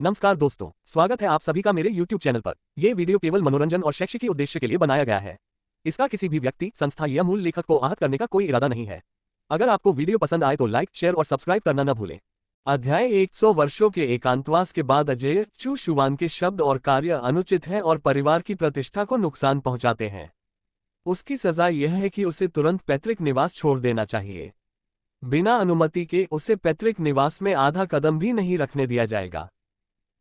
नमस्कार दोस्तों, स्वागत है आप सभी का मेरे YouTube चैनल पर। ये वीडियो केवल मनोरंजन और शैक्षिक उद्देश्य के लिए बनाया गया है। इसका किसी भी व्यक्ति, संस्था या मूल लेखक को आहत करने का कोई इरादा नहीं है। अगर आपको वीडियो पसंद आए तो लाइक, शेयर और सब्सक्राइब करना न भूलें। अध्याय 100 वर्षों के एकांतवास के बाद अजय चू शुवान के शब्द और कार्य अनुचित हैं और परिवार की प्रतिष्ठा को नुकसान पहुंचाते हैं। उसकी सजा यह है कि उसे तुरंत पैतृक निवास छोड़ देना चाहिए। बिना अनुमति के उसे पैतृक निवास में आधा कदम भी नहीं रखने दिया जाएगा।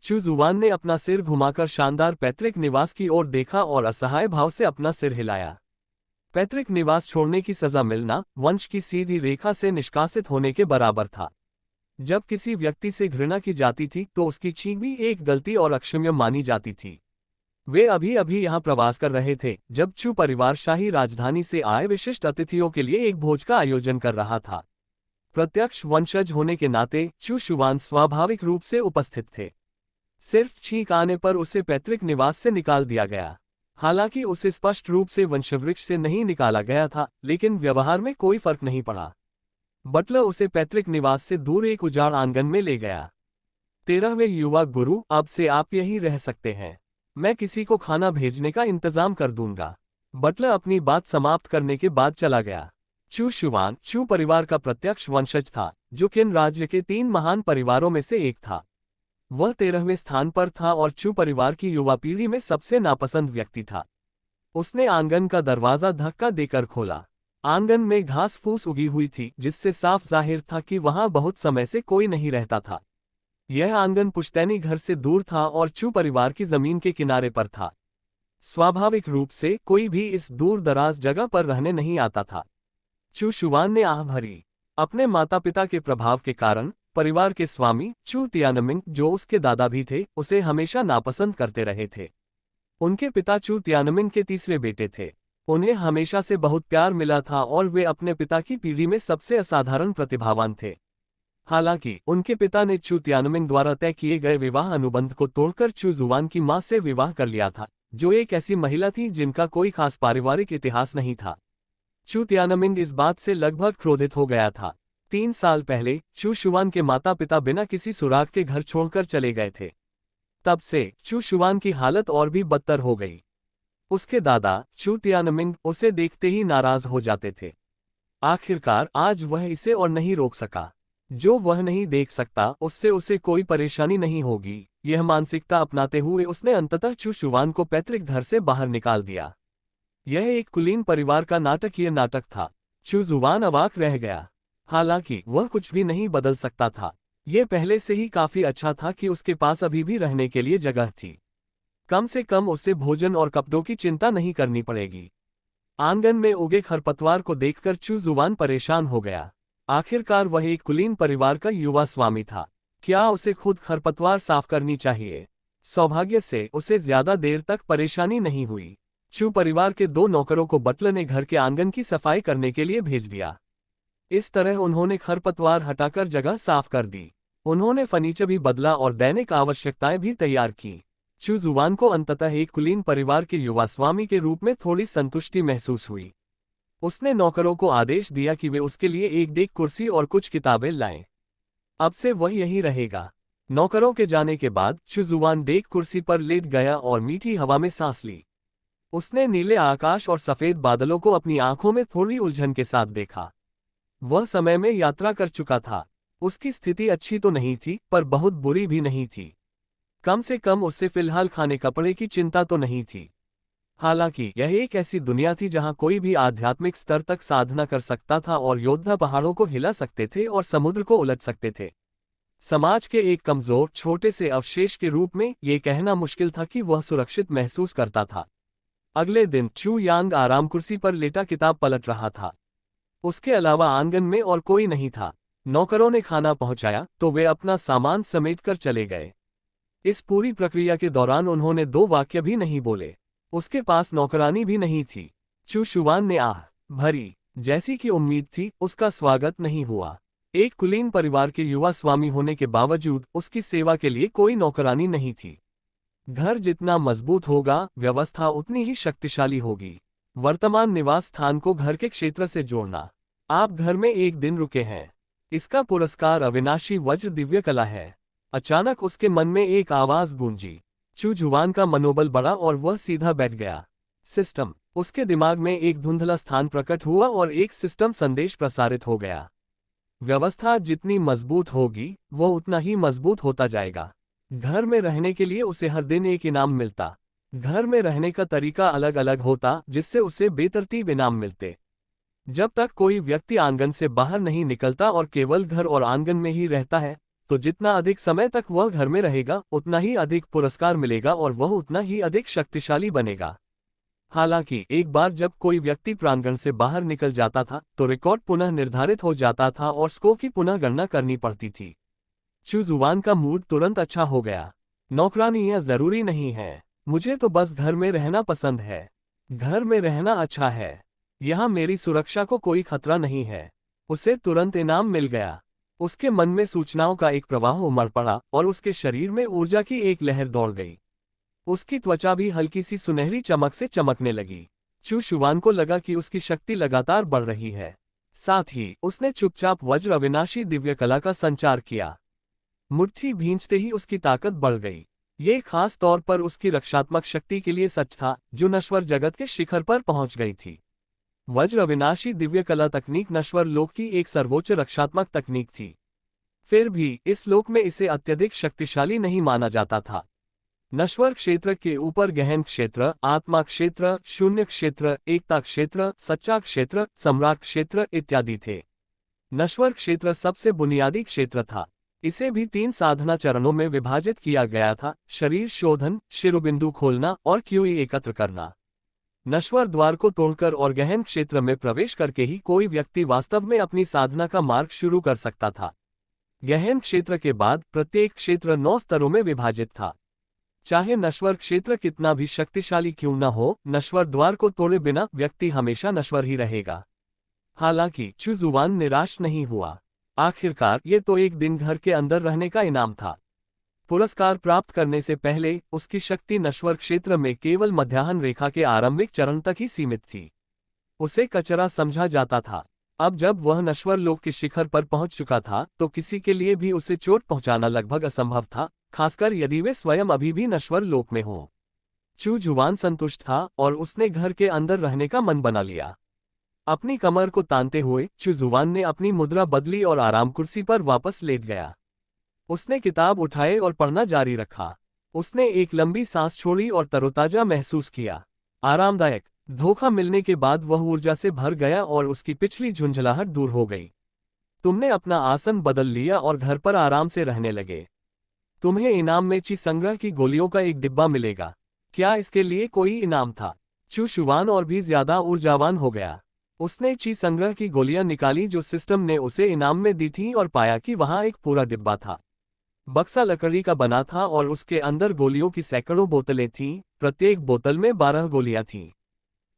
चू जुवान ने अपना सिर घुमाकर शानदार पैतृक निवास की ओर देखा और असहाय भाव से अपना सिर हिलाया। पैतृक निवास छोड़ने की सजा मिलना वंश की सीधी रेखा से निष्कासित होने के बराबर था। जब किसी व्यक्ति से घृणा की जाती थी तो उसकी छींक भी एक गलती और अक्षम्य मानी जाती थी। वे अभी अभी यहाँ प्रवास कर रहे थे जब चू परिवार शाही राजधानी से आए विशिष्ट अतिथियों के लिए एक भोज का आयोजन कर रहा था। प्रत्यक्ष वंशज होने के नाते चू शुवान स्वाभाविक रूप से उपस्थित थे। सिर्फ छींक आने पर उसे पैतृक निवास से निकाल दिया गया। हालांकि उसे स्पष्ट रूप से वंशवृक्ष से नहीं निकाला गया था, लेकिन व्यवहार में कोई फर्क नहीं पड़ा। बटलर उसे पैतृक निवास से दूर एक उजाड़ आंगन में ले गया। 13वें युवा गुरु, अब से आप यहीं रह सकते हैं। मैं किसी को खाना भेजने का इंतजाम कर दूंगा। बटलर अपनी बात समाप्त करने के बाद चला गया। चू शुवान चू परिवार का प्रत्यक्ष वंशज था, जो किन राज्य के 3 महान परिवारों में से एक था। वह 13वें स्थान पर था और चू परिवार की युवा पीढ़ी में सबसे नापसंद व्यक्ति था। उसने आंगन का दरवाजा धक्का देकर खोला। आंगन में घास फूस उगी हुई थी, जिससे साफ जाहिर था कि वहां बहुत समय से कोई नहीं रहता था। यह आंगन पुश्तैनी घर से दूर था और चू परिवार की जमीन के किनारे पर था। स्वाभाविक रूप से कोई भी इस दूर दराज जगह पर रहने नहीं आता था। चू शुवान ने आह भरी। अपने माता पिता के प्रभाव के कारण परिवार के स्वामी चू तियानमिंग, जो उसके दादा भी थे, उसे हमेशा नापसंद करते रहे थे। उनके पिता चू तियानमिंग के तीसरे बेटे थे। उन्हें हमेशा से बहुत प्यार मिला था और वे अपने पिता की पीढ़ी में सबसे असाधारण प्रतिभावान थे। हालांकि उनके पिता ने चू तियानमिंग द्वारा तय किए गए विवाह अनुबंध को तोड़कर चू जुवान की मां से विवाह कर लिया था, जो एक ऐसी महिला थी जिनका कोई खास पारिवारिक इतिहास नहीं था। चू तियानमिंग इस बात से लगभग क्रोधित हो गया था। 3 साल पहले चू शुवान के माता पिता बिना किसी सुराग के घर छोड़कर चले गए थे। तब से चू शुवान की हालत और भी बदतर हो गई। उसके दादा चू तियानमिंग उसे देखते ही नाराज हो जाते थे। आखिरकार आज वह इसे और नहीं रोक सका। जो वह नहीं देख सकता उससे उसे कोई परेशानी नहीं होगी, यह मानसिकता अपनाते हुए उसने अंततः चू शुवान को पैतृक घर से बाहर निकाल दिया। यह एक कुलीन परिवार का नाटकीय नाटक था। चू जुवान अवाक रह गया। हालांकि वह कुछ भी नहीं बदल सकता था। यह पहले से ही काफी अच्छा था कि उसके पास अभी भी रहने के लिए जगह थी। कम से कम उसे भोजन और कपड़ों की चिंता नहीं करनी पड़ेगी। आंगन में उगे खरपतवार को देखकर चू जुवान परेशान हो गया। आखिरकार वह एक कुलीन परिवार का युवा स्वामी था। क्या उसे खुद खरपतवार साफ करनी चाहिए? सौभाग्य से उसे ज्यादा देर तक परेशानी नहीं हुई। चू परिवार के 2 नौकरों को बटलर ने घर के आंगन की सफाई करने के लिए भेज दिया। इस तरह उन्होंने खरपतवार हटाकर जगह साफ कर दी। उन्होंने फर्नीचर भी बदला और दैनिक आवश्यकताएं भी तैयार की। चू जुवान को अंततः एक कुलीन परिवार के युवा स्वामी के रूप में थोड़ी संतुष्टि महसूस हुई। उसने नौकरों को आदेश दिया कि वे उसके लिए एक डेक कुर्सी और कुछ किताबें लाएं। अब से वह यहीं रहेगा। नौकरों के जाने के बाद चू जुवान डेक कुर्सी पर लेट गया और मीठी हवा में सांस ली। उसने नीले आकाश और सफेद बादलों को अपनी आंखों में थोड़ी उलझन के साथ देखा। वह समय में यात्रा कर चुका था। उसकी स्थिति अच्छी तो नहीं थी, पर बहुत बुरी भी नहीं थी। कम से कम उससे फिलहाल खाने कपड़े की चिंता तो नहीं थी। हालांकि यह एक ऐसी दुनिया थी जहां कोई भी आध्यात्मिक स्तर तक साधना कर सकता था और योद्धा पहाड़ों को हिला सकते थे और समुद्र को उलट सकते थे। समाज के एक कमजोर छोटे से अवशेष के रूप में यह कहना मुश्किल था कि वह सुरक्षित महसूस करता था। अगले दिन चू यांग आराम कुर्सी पर लेटा किताब पलट रहा था। उसके अलावा आंगन में और कोई नहीं था। नौकरों ने खाना पहुंचाया तो वे अपना सामान समेटकर चले गए। इस पूरी प्रक्रिया के दौरान उन्होंने 2 वाक्य भी नहीं बोले। उसके पास नौकरानी भी नहीं थी। चू शुवान ने आह भरी। जैसी कि उम्मीद थी, उसका स्वागत नहीं हुआ। एक कुलीन परिवार के युवा स्वामी होने के बावजूद उसकी सेवा के लिए कोई नौकरानी नहीं थी। घर जितना मजबूत होगा, व्यवस्था उतनी ही शक्तिशाली होगी। वर्तमान निवास स्थान को घर के क्षेत्र से जोड़ना। आप घर में एक दिन रुके हैं। इसका पुरस्कार अविनाशी वज्र दिव्य कला है। अचानक उसके मन में एक आवाज गूंजी। चू जुआन का मनोबल बढ़ा और वह सीधा बैठ गया। सिस्टम। उसके दिमाग में एक धुंधला स्थान प्रकट हुआ और एक सिस्टम संदेश प्रसारित हो गया। व्यवस्था जितनी मजबूत होगी वह उतना ही मजबूत होता जाएगा। घर में रहने के लिए उसे हर दिन एक इनाम मिलता। घर में रहने का तरीका अलग अलग होता जिससे उसे बेतरतीब इनाम मिलते। जब तक कोई व्यक्ति आंगन से बाहर नहीं निकलता और केवल घर और आंगन में ही रहता है, तो जितना अधिक समय तक वह घर में रहेगा उतना ही अधिक पुरस्कार मिलेगा और वह उतना ही अधिक शक्तिशाली बनेगा। हालांकि एक बार जब कोई व्यक्ति प्रांगण से बाहर निकल जाता था तो रिकॉर्ड पुनः निर्धारित हो जाता था और स्कोर की पुनः गणना करनी पड़ती थी। चू जुआन का मूड तुरंत अच्छा हो गया। नौकरानियां जरूरी नहीं है, मुझे तो बस घर में रहना पसंद है। घर में रहना अच्छा है, यहाँ मेरी सुरक्षा को कोई खतरा नहीं है। उसे तुरंत इनाम मिल गया। उसके मन में सूचनाओं का एक प्रवाह उमड़ पड़ा और उसके शरीर में ऊर्जा की एक लहर दौड़ गई। उसकी त्वचा भी हल्की सी सुनहरी चमक से चमकने लगी। चू शुवान को लगा कि उसकी शक्ति लगातार बढ़ रही है। साथ ही उसने चुपचाप वज्र अविनाशी दिव्य कला का संचार किया। मुट्ठी भींचते ही उसकी ताकत बढ़ गई। ये खास तौर पर उसकी रक्षात्मक शक्ति के लिए सच था जो नश्वर जगत के शिखर पर पहुंच गई थी। वज्र अविनाशी दिव्य कला तकनीक नश्वर लोक की एक सर्वोच्च रक्षात्मक तकनीक थी। फिर भी इस लोक में इसे अत्यधिक शक्तिशाली नहीं माना जाता था। नश्वर क्षेत्र के ऊपर गहन क्षेत्र, आत्मा क्षेत्र, शून्य क्षेत्र, एकता क्षेत्र, सच्चा क्षेत्र, सम्राट क्षेत्र इत्यादि थे। नश्वर क्षेत्र सबसे बुनियादी क्षेत्र था। इसे भी 3 साधना चरणों में विभाजित किया गया था: शरीर शोधन, शिरोबिंदु खोलना और क्यूई एकत्र करना। नश्वर द्वार को तोड़कर और गहन क्षेत्र में प्रवेश करके ही कोई व्यक्ति वास्तव में अपनी साधना का मार्ग शुरू कर सकता था। गहन क्षेत्र के बाद प्रत्येक क्षेत्र 9 स्तरों में विभाजित था। चाहे नश्वर क्षेत्र कितना भी शक्तिशाली क्यों न हो, नश्वर द्वार को तोड़े बिना व्यक्ति हमेशा नश्वर ही रहेगा। हालांकि चू जुआन निराश नहीं हुआ। आखिरकार ये तो एक दिन घर के अंदर रहने का इनाम था। पुरस्कार प्राप्त करने से पहले उसकी शक्ति नश्वर क्षेत्र में केवल मध्याह्न रेखा के आरंभिक चरण तक ही सीमित थी। उसे कचरा समझा जाता था। अब जब वह नश्वर लोक के शिखर पर पहुंच चुका था तो किसी के लिए भी उसे चोट पहुंचाना लगभग असंभव था, खासकर यदि वे स्वयं अभी भी नश्वर लोक में हों। चू जुआन संतुष्ट था और उसने घर के अंदर रहने का मन बना लिया। अपनी कमर को तानते हुए चू जुआन ने अपनी मुद्रा बदली और आराम कुर्सी पर वापस लेट गया। उसने किताब उठाए और पढ़ना जारी रखा। उसने एक लंबी सांस छोड़ी और तरोताजा महसूस किया। आरामदायक। धोखा मिलने के बाद वह ऊर्जा से भर गया और उसकी पिछली झुंझलाहट दूर हो गई। तुमने अपना आसन बदल लिया और घर पर आराम से रहने लगे। तुम्हें इनाम में ची संग्रह की गोलियों का एक डिब्बा मिलेगा। क्या इसके लिए कोई इनाम था? चू शुवान और भी ज्यादा ऊर्जावान हो गया। उसने ची संग्रह की गोलियां निकाली जो सिस्टम ने उसे इनाम में दी थी और पाया कि वहां एक पूरा डिब्बा था। बक्सा लकड़ी का बना था और उसके अंदर गोलियों की सैकड़ों बोतलें थीं, प्रत्येक बोतल में 12 गोलियां थीं।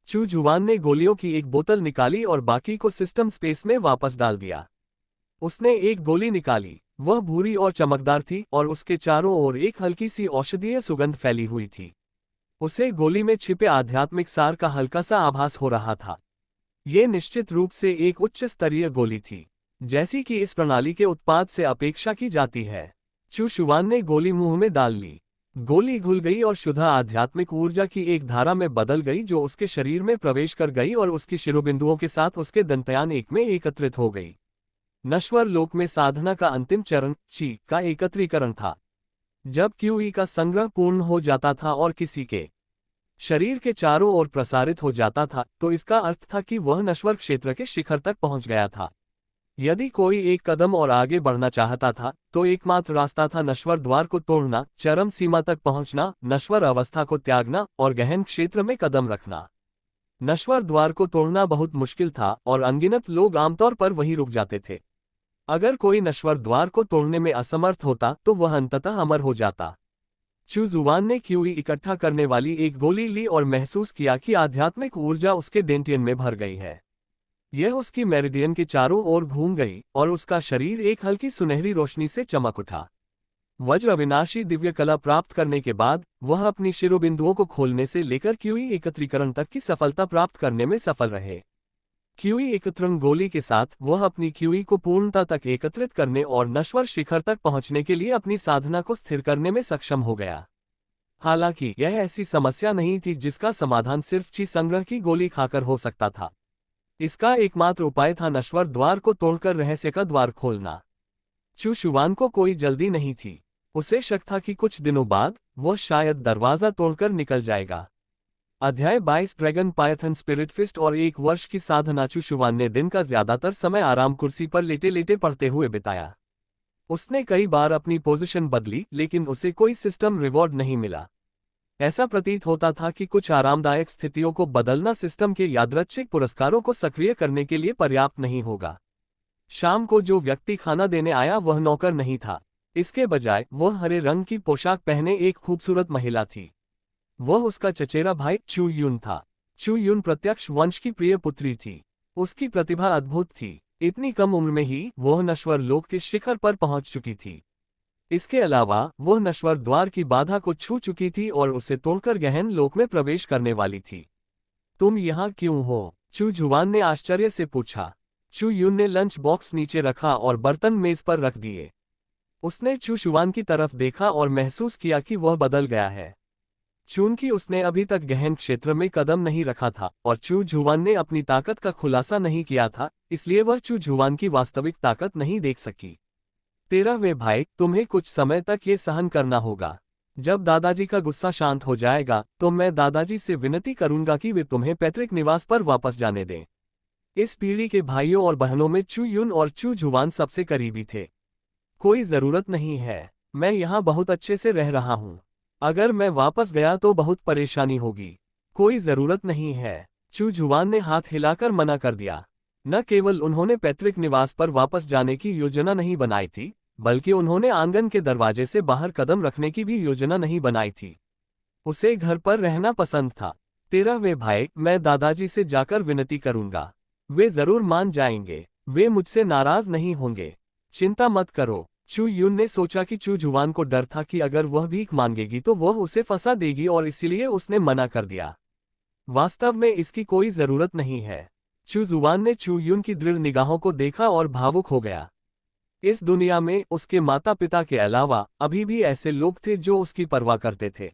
चू जुआन ने गोलियों की एक बोतल निकाली और बाकी को सिस्टम स्पेस में वापस डाल दिया। उसने एक गोली निकाली। वह भूरी और चमकदार थी और उसके चारों ओर एक हल्की सी औषधीय सुगंध फैली हुई थी। उसे गोली में छिपे आध्यात्मिक सार का हल्का सा आभास हो रहा था। ये निश्चित रूप से एक उच्च स्तरीय गोली थी, जैसी कि इस प्रणाली के उत्पाद से अपेक्षा की जाती है। चू शुवान ने गोली मुंह में डाल ली। गोली घुल गई और शुद्ध आध्यात्मिक ऊर्जा की एक धारा में बदल गई जो उसके शरीर में प्रवेश कर गई और उसकी शिरोबिंदुओं के साथ उसके दंतयान एक में एकत्रित हो गई। नश्वर लोक में साधना का अंतिम चरण ची का एकत्रीकरण था। जब क्यूई का संग्रह पूर्ण हो जाता था और किसी के शरीर के चारों ओर प्रसारित हो जाता था तो इसका अर्थ था कि वह नश्वर क्षेत्र के शिखर तक पहुंच गया था। यदि कोई एक कदम और आगे बढ़ना चाहता था तो एकमात्र रास्ता था नश्वर द्वार को तोड़ना, चरम सीमा तक पहुंचना, नश्वर अवस्था को त्यागना और गहन क्षेत्र में कदम रखना। नश्वर द्वार को तोड़ना बहुत मुश्किल था और अनगिनत लोग आमतौर पर वहीं रुक जाते थे। अगर कोई नश्वर द्वार को तोड़ने में असमर्थ होता तो वह अंततः अमर हो जाता। चू जुआन ने क्यूई इकट्ठा करने वाली एक गोली ली और महसूस किया कि आध्यात्मिक ऊर्जा उसके डेंटियन में भर गई है। यह उसकी मेरिडियन के चारों ओर घूम गई और उसका शरीर एक हल्की सुनहरी रोशनी से चमक उठा। वज्र अविनाशी दिव्य कला प्राप्त करने के बाद वह अपनी शिरोबिंदुओं को खोलने से लेकर क्यूई एकत्रीकरण तक की सफलता प्राप्त करने में सफल रहे। क्यूई एकत्रण गोली के साथ वह अपनी क्यूई को पूर्णता तक एकत्रित करने और नश्वर शिखर तक पहुंचने के लिए अपनी साधना को स्थिर करने में सक्षम हो गया। हालांकि यह ऐसी समस्या नहीं थी जिसका समाधान सिर्फ ची संग्रह की गोली खाकर हो सकता था। इसका एकमात्र उपाय था नश्वर द्वार को तोड़कर रहस्य का द्वार खोलना। चू शुआन को कोई जल्दी नहीं थी। उसे शक था कि कुछ दिनों बाद वह शायद दरवाजा तोड़कर निकल जाएगा। अध्याय 22 ड्रैगन पायथन स्पिरिट फिस्ट और 1 वर्ष की साधना। चू शुआन ने दिन का ज्यादातर समय आराम कुर्सी पर लेटे लेटे पढ़ते हुए बिताया। उसने कई बार अपनी पोजीशन बदली लेकिन उसे कोई सिस्टम रिवॉर्ड नहीं मिला। ऐसा प्रतीत होता था कि कुछ आरामदायक स्थितियों को बदलना सिस्टम के यादृच्छिक पुरस्कारों को सक्रिय करने के लिए पर्याप्त नहीं होगा। शाम को जो व्यक्ति खाना देने आया वह नौकर नहीं था। इसके बजाय वह हरे रंग की पोशाक पहने एक खूबसूरत महिला थी। वह उसका चचेरा भाई चू यून था। चू यून प्रत्यक्ष वंश की प्रिय पुत्री थी। उसकी प्रतिभा अद्भुत थी। इतनी कम उम्र में ही वह नश्वर लोक के शिखर पर पहुंच चुकी थी। इसके अलावा वह नश्वर द्वार की बाधा को छू चुकी थी और उसे तोड़कर गहन लोक में प्रवेश करने वाली थी। तुम यहाँ क्यों हो? चू जुवान ने आश्चर्य से पूछा। चू यून ने लंच बॉक्स नीचे रखा और बर्तन मेज पर रख दिए। उसने चू शुआन की तरफ देखा और महसूस किया कि वह बदल गया है। चूंकि उसने अभी तक गहन क्षेत्र में कदम नहीं रखा था और चू जुवान ने अपनी ताकत का खुलासा नहीं किया था, इसलिए वह चू जुवान की वास्तविक ताकत नहीं देख सकी। तेरा वे भाई, तुम्हें कुछ समय तक ये सहन करना होगा। जब दादाजी का गुस्सा शांत हो जाएगा तो मैं दादाजी से विनती करूंगा कि वे तुम्हें पैतृक निवास पर वापस जाने दें। इस पीढ़ी के भाइयों और बहनों में चू यून और चू जुवान सबसे करीबी थे। कोई जरूरत नहीं है, मैं यहाँ बहुत अच्छे से रह रहा हूँ। अगर मैं वापस गया तो बहुत परेशानी होगी। कोई जरूरत नहीं है। चू जुवान ने हाथ हिलाकर मना कर दिया। न केवल उन्होंने पैतृक निवास पर वापस जाने की योजना नहीं बनाई थी, बल्कि उन्होंने आंगन के दरवाजे से बाहर कदम रखने की भी योजना नहीं बनाई थी। उसे घर पर रहना पसंद था। तेरा वे भाई, मैं दादाजी से जाकर विनती करूंगा। वे जरूर मान जाएंगे। वे मुझसे नाराज नहीं होंगे। चिंता मत करो। चू यून ने सोचा कि चू जुवान को डर था कि अगर वह भीख मांगेगी तो वह उसे फंसा देगी और इसीलिए उसने मना कर दिया। वास्तव में इसकी कोई जरूरत नहीं है। चू जुवान ने चू यून की दृढ़ निगाहों को देखा और भावुक हो गया। इस दुनिया में उसके माता पिता के अलावा अभी भी ऐसे लोग थे जो उसकी परवाह करते थे।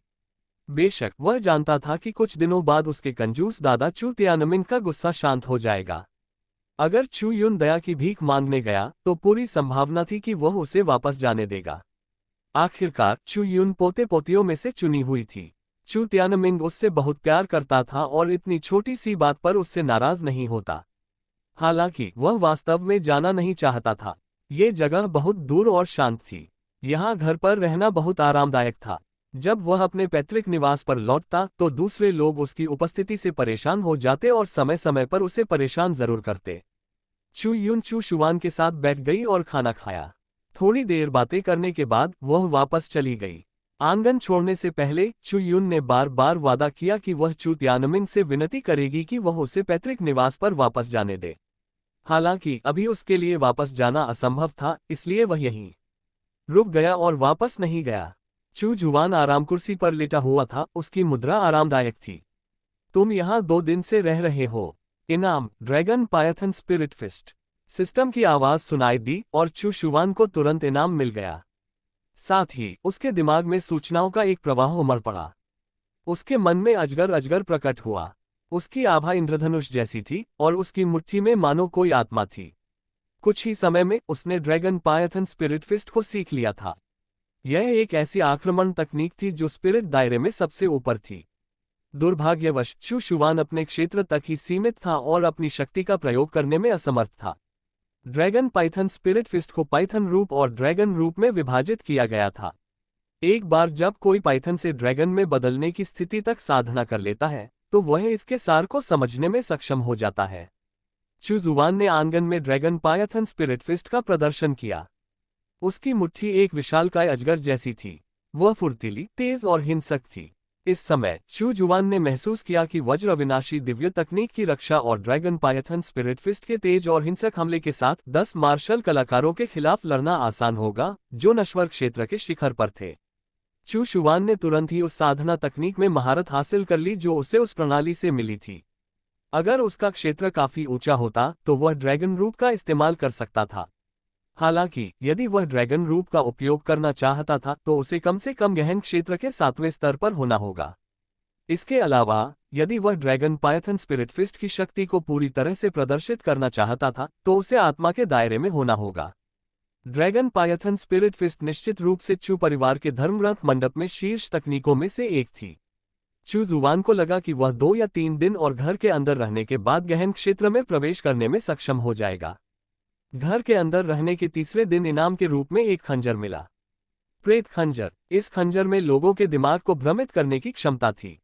बेशक वह जानता था कि कुछ दिनों बाद उसके कंजूस दादा चू तियानमिन का गुस्सा शांत हो जाएगा। अगर चू यून दया की भीख मांगने गया तो पूरी संभावना थी कि वह उसे वापस जाने देगा। आखिरकार चू यून पोते पोतियों में से चुनी हुई थी। चू तियानमिन उससे बहुत प्यार करता था और इतनी छोटी सी बात पर उससे नाराज नहीं होता। हालांकि वह वास्तव में जाना नहीं चाहता था। ये जगह बहुत दूर और शांत थी। यहाँ घर पर रहना बहुत आरामदायक था। जब वह अपने पैतृक निवास पर लौटता तो दूसरे लोग उसकी उपस्थिति से परेशान हो जाते और समय समय पर उसे परेशान जरूर करते। चू यून चू शुआन के साथ बैठ गई और खाना खाया। थोड़ी देर बातें करने के बाद वह वापस चली गई। आंगन छोड़ने से पहले चू यून ने बार बार वादा किया कि वह चू तियानमिन से विनती करेगी कि वह उसे पैतृक निवास पर वापस जाने दे। हालांकि अभी उसके लिए वापस जाना असंभव था, इसलिए वह यहीं रुक गया और वापस नहीं गया। चू जुवान आराम कुर्सी पर लेटा हुआ था। उसकी मुद्रा आरामदायक थी। तुम यहाँ 2 दिन से रह रहे हो। इनाम, dragon python spirit fist. System की आवाज सुनाई दी और चू शुआन को तुरंत इनाम मिल गया। साथ ही उसके दिमाग में सूचनाओं का एक प्रवाह उमड़ पड़ा। उसके मन में अजगर अजगर प्रकट हुआ। उसकी आभा इंद्रधनुष जैसी थी और उसकी मुट्ठी में मानो कोई आत्मा थी। कुछ ही समय में उसने ड्रैगन पायथन स्पिरिट फिस्ट को सीख लिया था। यह एक ऐसी आक्रमण तकनीक थी जो स्पिरिट दायरे में सबसे ऊपर थी। दुर्भाग्यवश चू शुआन अपने क्षेत्र तक ही सीमित था और अपनी शक्ति का प्रयोग करने में असमर्थ था। ड्रैगन पाइथन स्पिरिट फिस्ट को पाइथन रूप और ड्रैगन रूप में विभाजित किया गया था। एक बार जब कोई पाइथन से ड्रैगन में बदलने की स्थिति तक साधना कर लेता है तो वह इसके सार को समझने में सक्षम हो जाता है। चू जुवान ने आंगन में ड्रैगन पाइथन स्पिरिट फिस्ट का प्रदर्शन किया। उसकी मुट्ठी एक विशालकाय अजगर जैसी थी। वह फुर्तीली, तेज और हिंसक थी। इस समय चू जुवान ने महसूस किया कि वज्र अविनाशी दिव्य तकनीक की रक्षा और ड्रैगन पाइथन स्पिरिट फिस्ट के तेज और हिंसक हमले के साथ 10 मार्शल कलाकारों के खिलाफ लड़ना आसान होगा जो नश्वर क्षेत्र के शिखर पर थे। चू शुआन ने तुरंत ही उस साधना तकनीक में महारत हासिल कर ली जो उसे उस प्रणाली से मिली थी। अगर उसका क्षेत्र काफी ऊंचा होता तो वह ड्रैगन रूप का इस्तेमाल कर सकता था। हालांकि यदि वह ड्रैगन रूप का उपयोग करना चाहता था तो उसे कम से कम गहन क्षेत्र के 7वें स्तर पर होना होगा। इसके अलावा यदि वह ड्रैगन पायथन स्पिरिट फिस्ट की शक्ति को पूरी तरह से प्रदर्शित करना चाहता था तो उसे आत्मा के दायरे में होना होगा। ड्रैगन पायथन स्पिरिट फिस्ट निश्चित रूप से चू परिवार के धर्मग्रंथ मंडप में शीर्ष तकनीकों में से एक थी। चू जुवान को लगा कि वह 2 या 3 दिन और घर के अंदर रहने के बाद गहन क्षेत्र में प्रवेश करने में सक्षम हो जाएगा। घर के अंदर रहने के तीसरे दिन इनाम के रूप में एक खंजर मिला। प्रेत खंजर। इस खंजर में लोगों के दिमाग को भ्रमित करने की क्षमता थी।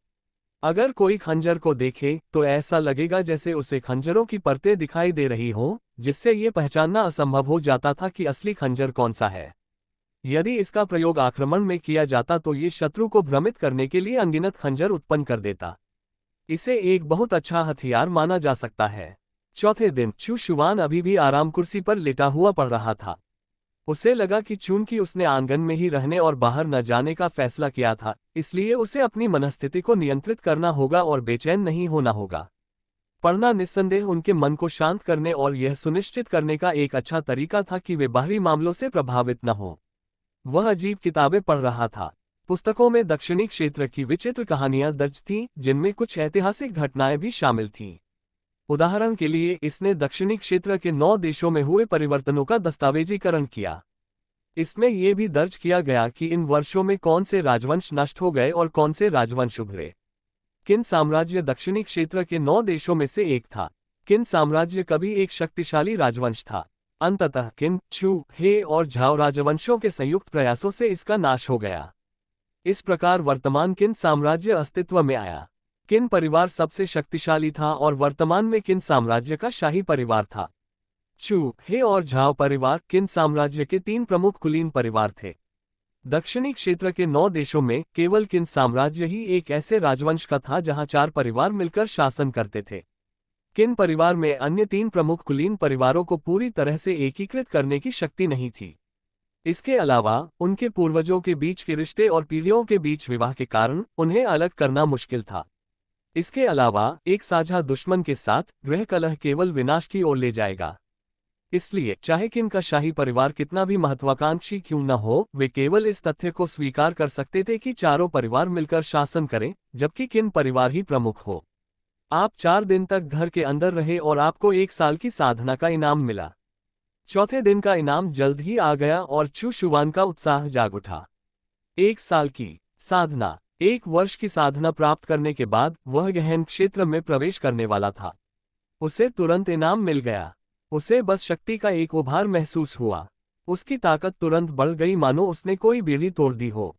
अगर कोई खंजर को देखे तो ऐसा लगेगा जैसे उसे खंजरों की परतें दिखाई दे रही हों, जिससे ये पहचानना असंभव हो जाता था कि असली खंजर कौन सा है। यदि इसका प्रयोग आक्रमण में किया जाता तो ये शत्रु को भ्रमित करने के लिए अनगिनत खंजर उत्पन्न कर देता। इसे एक बहुत अच्छा हथियार माना जा सकता है। चौथे दिन चू शुवान अभी भी आराम कुर्सी पर लेटा हुआ पड़ रहा था। उसे लगा कि चूंकि उसने आंगन में ही रहने और बाहर न जाने का फैसला किया था, इसलिए उसे अपनी मनस्थिति को नियंत्रित करना होगा और बेचैन नहीं होना होगा। पढ़ना निस्संदेह उनके मन को शांत करने और यह सुनिश्चित करने का एक अच्छा तरीका था कि वे बाहरी मामलों से प्रभावित न हों। वह अजीब किताबें पढ़ रहा था। पुस्तकों में दक्षिणी क्षेत्र की विचित्र कहानियां दर्ज थीं, जिनमें कुछ ऐतिहासिक घटनाएं भी शामिल थीं। उदाहरण के लिए इसने दक्षिणी क्षेत्र के 9 देशों में हुए परिवर्तनों का दस्तावेजीकरण किया। इसमें यह भी दर्ज किया गया कि इन वर्षों में कौन से राजवंश नष्ट हो गए और कौन से राजवंश उभरे। किन साम्राज्य दक्षिणी क्षेत्र के 9 देशों में से एक था। किन साम्राज्य कभी एक शक्तिशाली राजवंश था। अंततः किन, चू, हे और झाओ राजवंशों के संयुक्त प्रयासों से इसका नाश हो गया। इस प्रकार वर्तमान किन साम्राज्य अस्तित्व में आया। किन परिवार सबसे शक्तिशाली था और वर्तमान में किन साम्राज्य का शाही परिवार था। चू, हे और झाओ परिवार किन साम्राज्य के 3 प्रमुख कुलीन परिवार थे। दक्षिणी क्षेत्र के 9 देशों में केवल किन साम्राज्य ही एक ऐसे राजवंश का था जहां 4 परिवार मिलकर शासन करते थे। किन परिवार में अन्य 3 प्रमुख कुलीन परिवारों को पूरी तरह से एकीकृत करने की शक्ति नहीं थी। इसके अलावा उनके पूर्वजों के बीच के रिश्ते और पीढ़ियों के बीच विवाह के कारण उन्हें अलग करना मुश्किल था। इसके अलावा एक साझा दुश्मन के साथ गृह कलह केवल विनाश की ओर ले जाएगा। इसलिए चाहे किन का शाही परिवार कितना भी महत्वाकांक्षी क्यों न हो, वे केवल इस तथ्य को स्वीकार कर सकते थे कि चारों परिवार मिलकर शासन करें, जबकि किन परिवार ही प्रमुख हो। आप 4 दिन तक घर के अंदर रहे और आपको 1 साल की साधना का इनाम मिला। चौथे दिन का इनाम जल्द ही आ गया और चू शुवान का उत्साह जाग उठा। 1 साल की साधना। 1 वर्ष की साधना प्राप्त करने के बाद वह गहन क्षेत्र में प्रवेश करने वाला था। उसे तुरंत इनाम मिल गया। उसे बस शक्ति का एक उभार महसूस हुआ। उसकी ताकत तुरंत बढ़ गई, मानो उसने कोई बेड़ी तोड़ दी हो।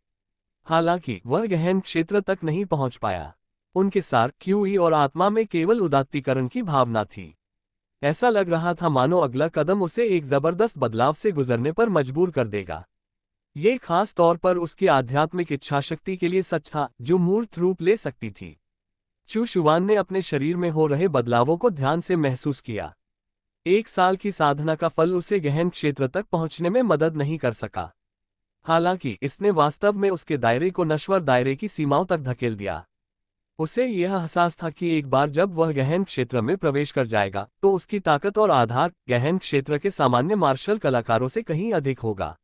हालांकि वह गहन क्षेत्र तक नहीं पहुंच पाया। उनके सार, क्यूई और आत्मा में केवल उदात्तीकरण की भावना थी। ऐसा लग रहा था मानो अगला कदम उसे एक जबरदस्त बदलाव से गुजरने पर मजबूर कर देगा। ये खास तौर पर उसकी आध्यात्मिक इच्छाशक्ति के लिए सच था, जो मूर्त रूप ले सकती थी। चू शुवान ने अपने शरीर में हो रहे बदलावों को ध्यान से महसूस किया। 1 साल की साधना का फल उसे गहन क्षेत्र तक पहुंचने में मदद नहीं कर सका। हालांकि इसने वास्तव में उसके दायरे को नश्वर दायरे की सीमाओं तक धकेल दिया। उसे यह एहसास था कि एक बार जब वह गहन क्षेत्र में प्रवेश कर जाएगा तो उसकी ताकत और आधार गहन क्षेत्र के सामान्य मार्शल कलाकारों से कहीं अधिक होगा।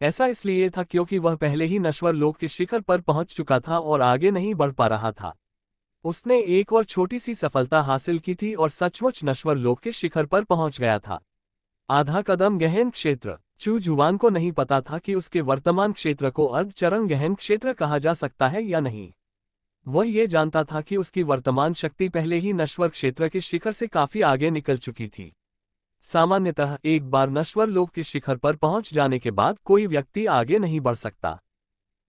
ऐसा इसलिए था क्योंकि वह पहले ही नश्वर लोक के शिखर पर पहुंच चुका था और आगे नहीं बढ़ पा रहा था। उसने एक और छोटी सी सफलता हासिल की थी और सचमुच नश्वर लोक के शिखर पर पहुंच गया था। आधा कदम गहन क्षेत्र। चू जुवान को नहीं पता था कि उसके वर्तमान क्षेत्र को अर्धचरण गहन क्षेत्र कहा जा सकता है या नहीं। वह ये जानता था कि उसकी वर्तमान शक्ति पहले ही नश्वर क्षेत्र के शिखर से काफी आगे निकल चुकी थी। सामान्यतः एक बार नश्वर लोक के शिखर पर पहुंच जाने के बाद कोई व्यक्ति आगे नहीं बढ़ सकता।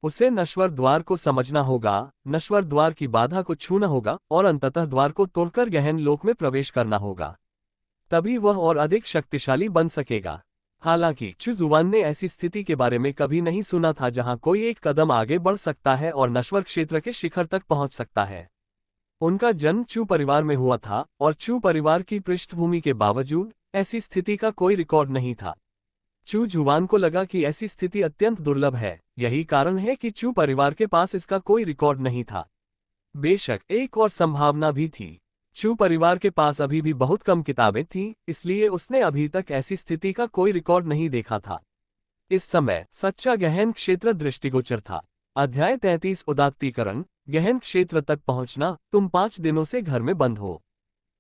उसे नश्वर द्वार को समझना होगा, नश्वर द्वार की बाधा को छूना होगा और अंततः द्वार को तोड़कर गहन लोक में प्रवेश करना होगा। तभी वह और अधिक शक्तिशाली बन सकेगा। हालांकि चू जुवान ने ऐसी स्थिति के बारे में कभी नहीं सुना था जहां कोई एक कदम आगे बढ़ सकता है और नश्वर क्षेत्र के शिखर तक पहुंच सकता है। उनका जन्म चू परिवार में हुआ था और चू परिवार की पृष्ठभूमि के बावजूद ऐसी स्थिति का कोई रिकॉर्ड नहीं था। चू जुवान को लगा कि ऐसी स्थिति अत्यंत दुर्लभ है। यही कारण है कि चू परिवार के पास इसका कोई रिकॉर्ड नहीं था। बेशक एक और संभावना भी थी। चू परिवार के पास अभी भी बहुत कम किताबें थीं, इसलिए उसने अभी तक ऐसी स्थिति का कोई रिकॉर्ड नहीं देखा था। इस समय सच्चा गहन क्षेत्र दृष्टिगोचर था। अध्याय 33 उदात्तीकरण। गहन क्षेत्र तक पहुंचना। तुम 5 दिनों से घर में बंद हो।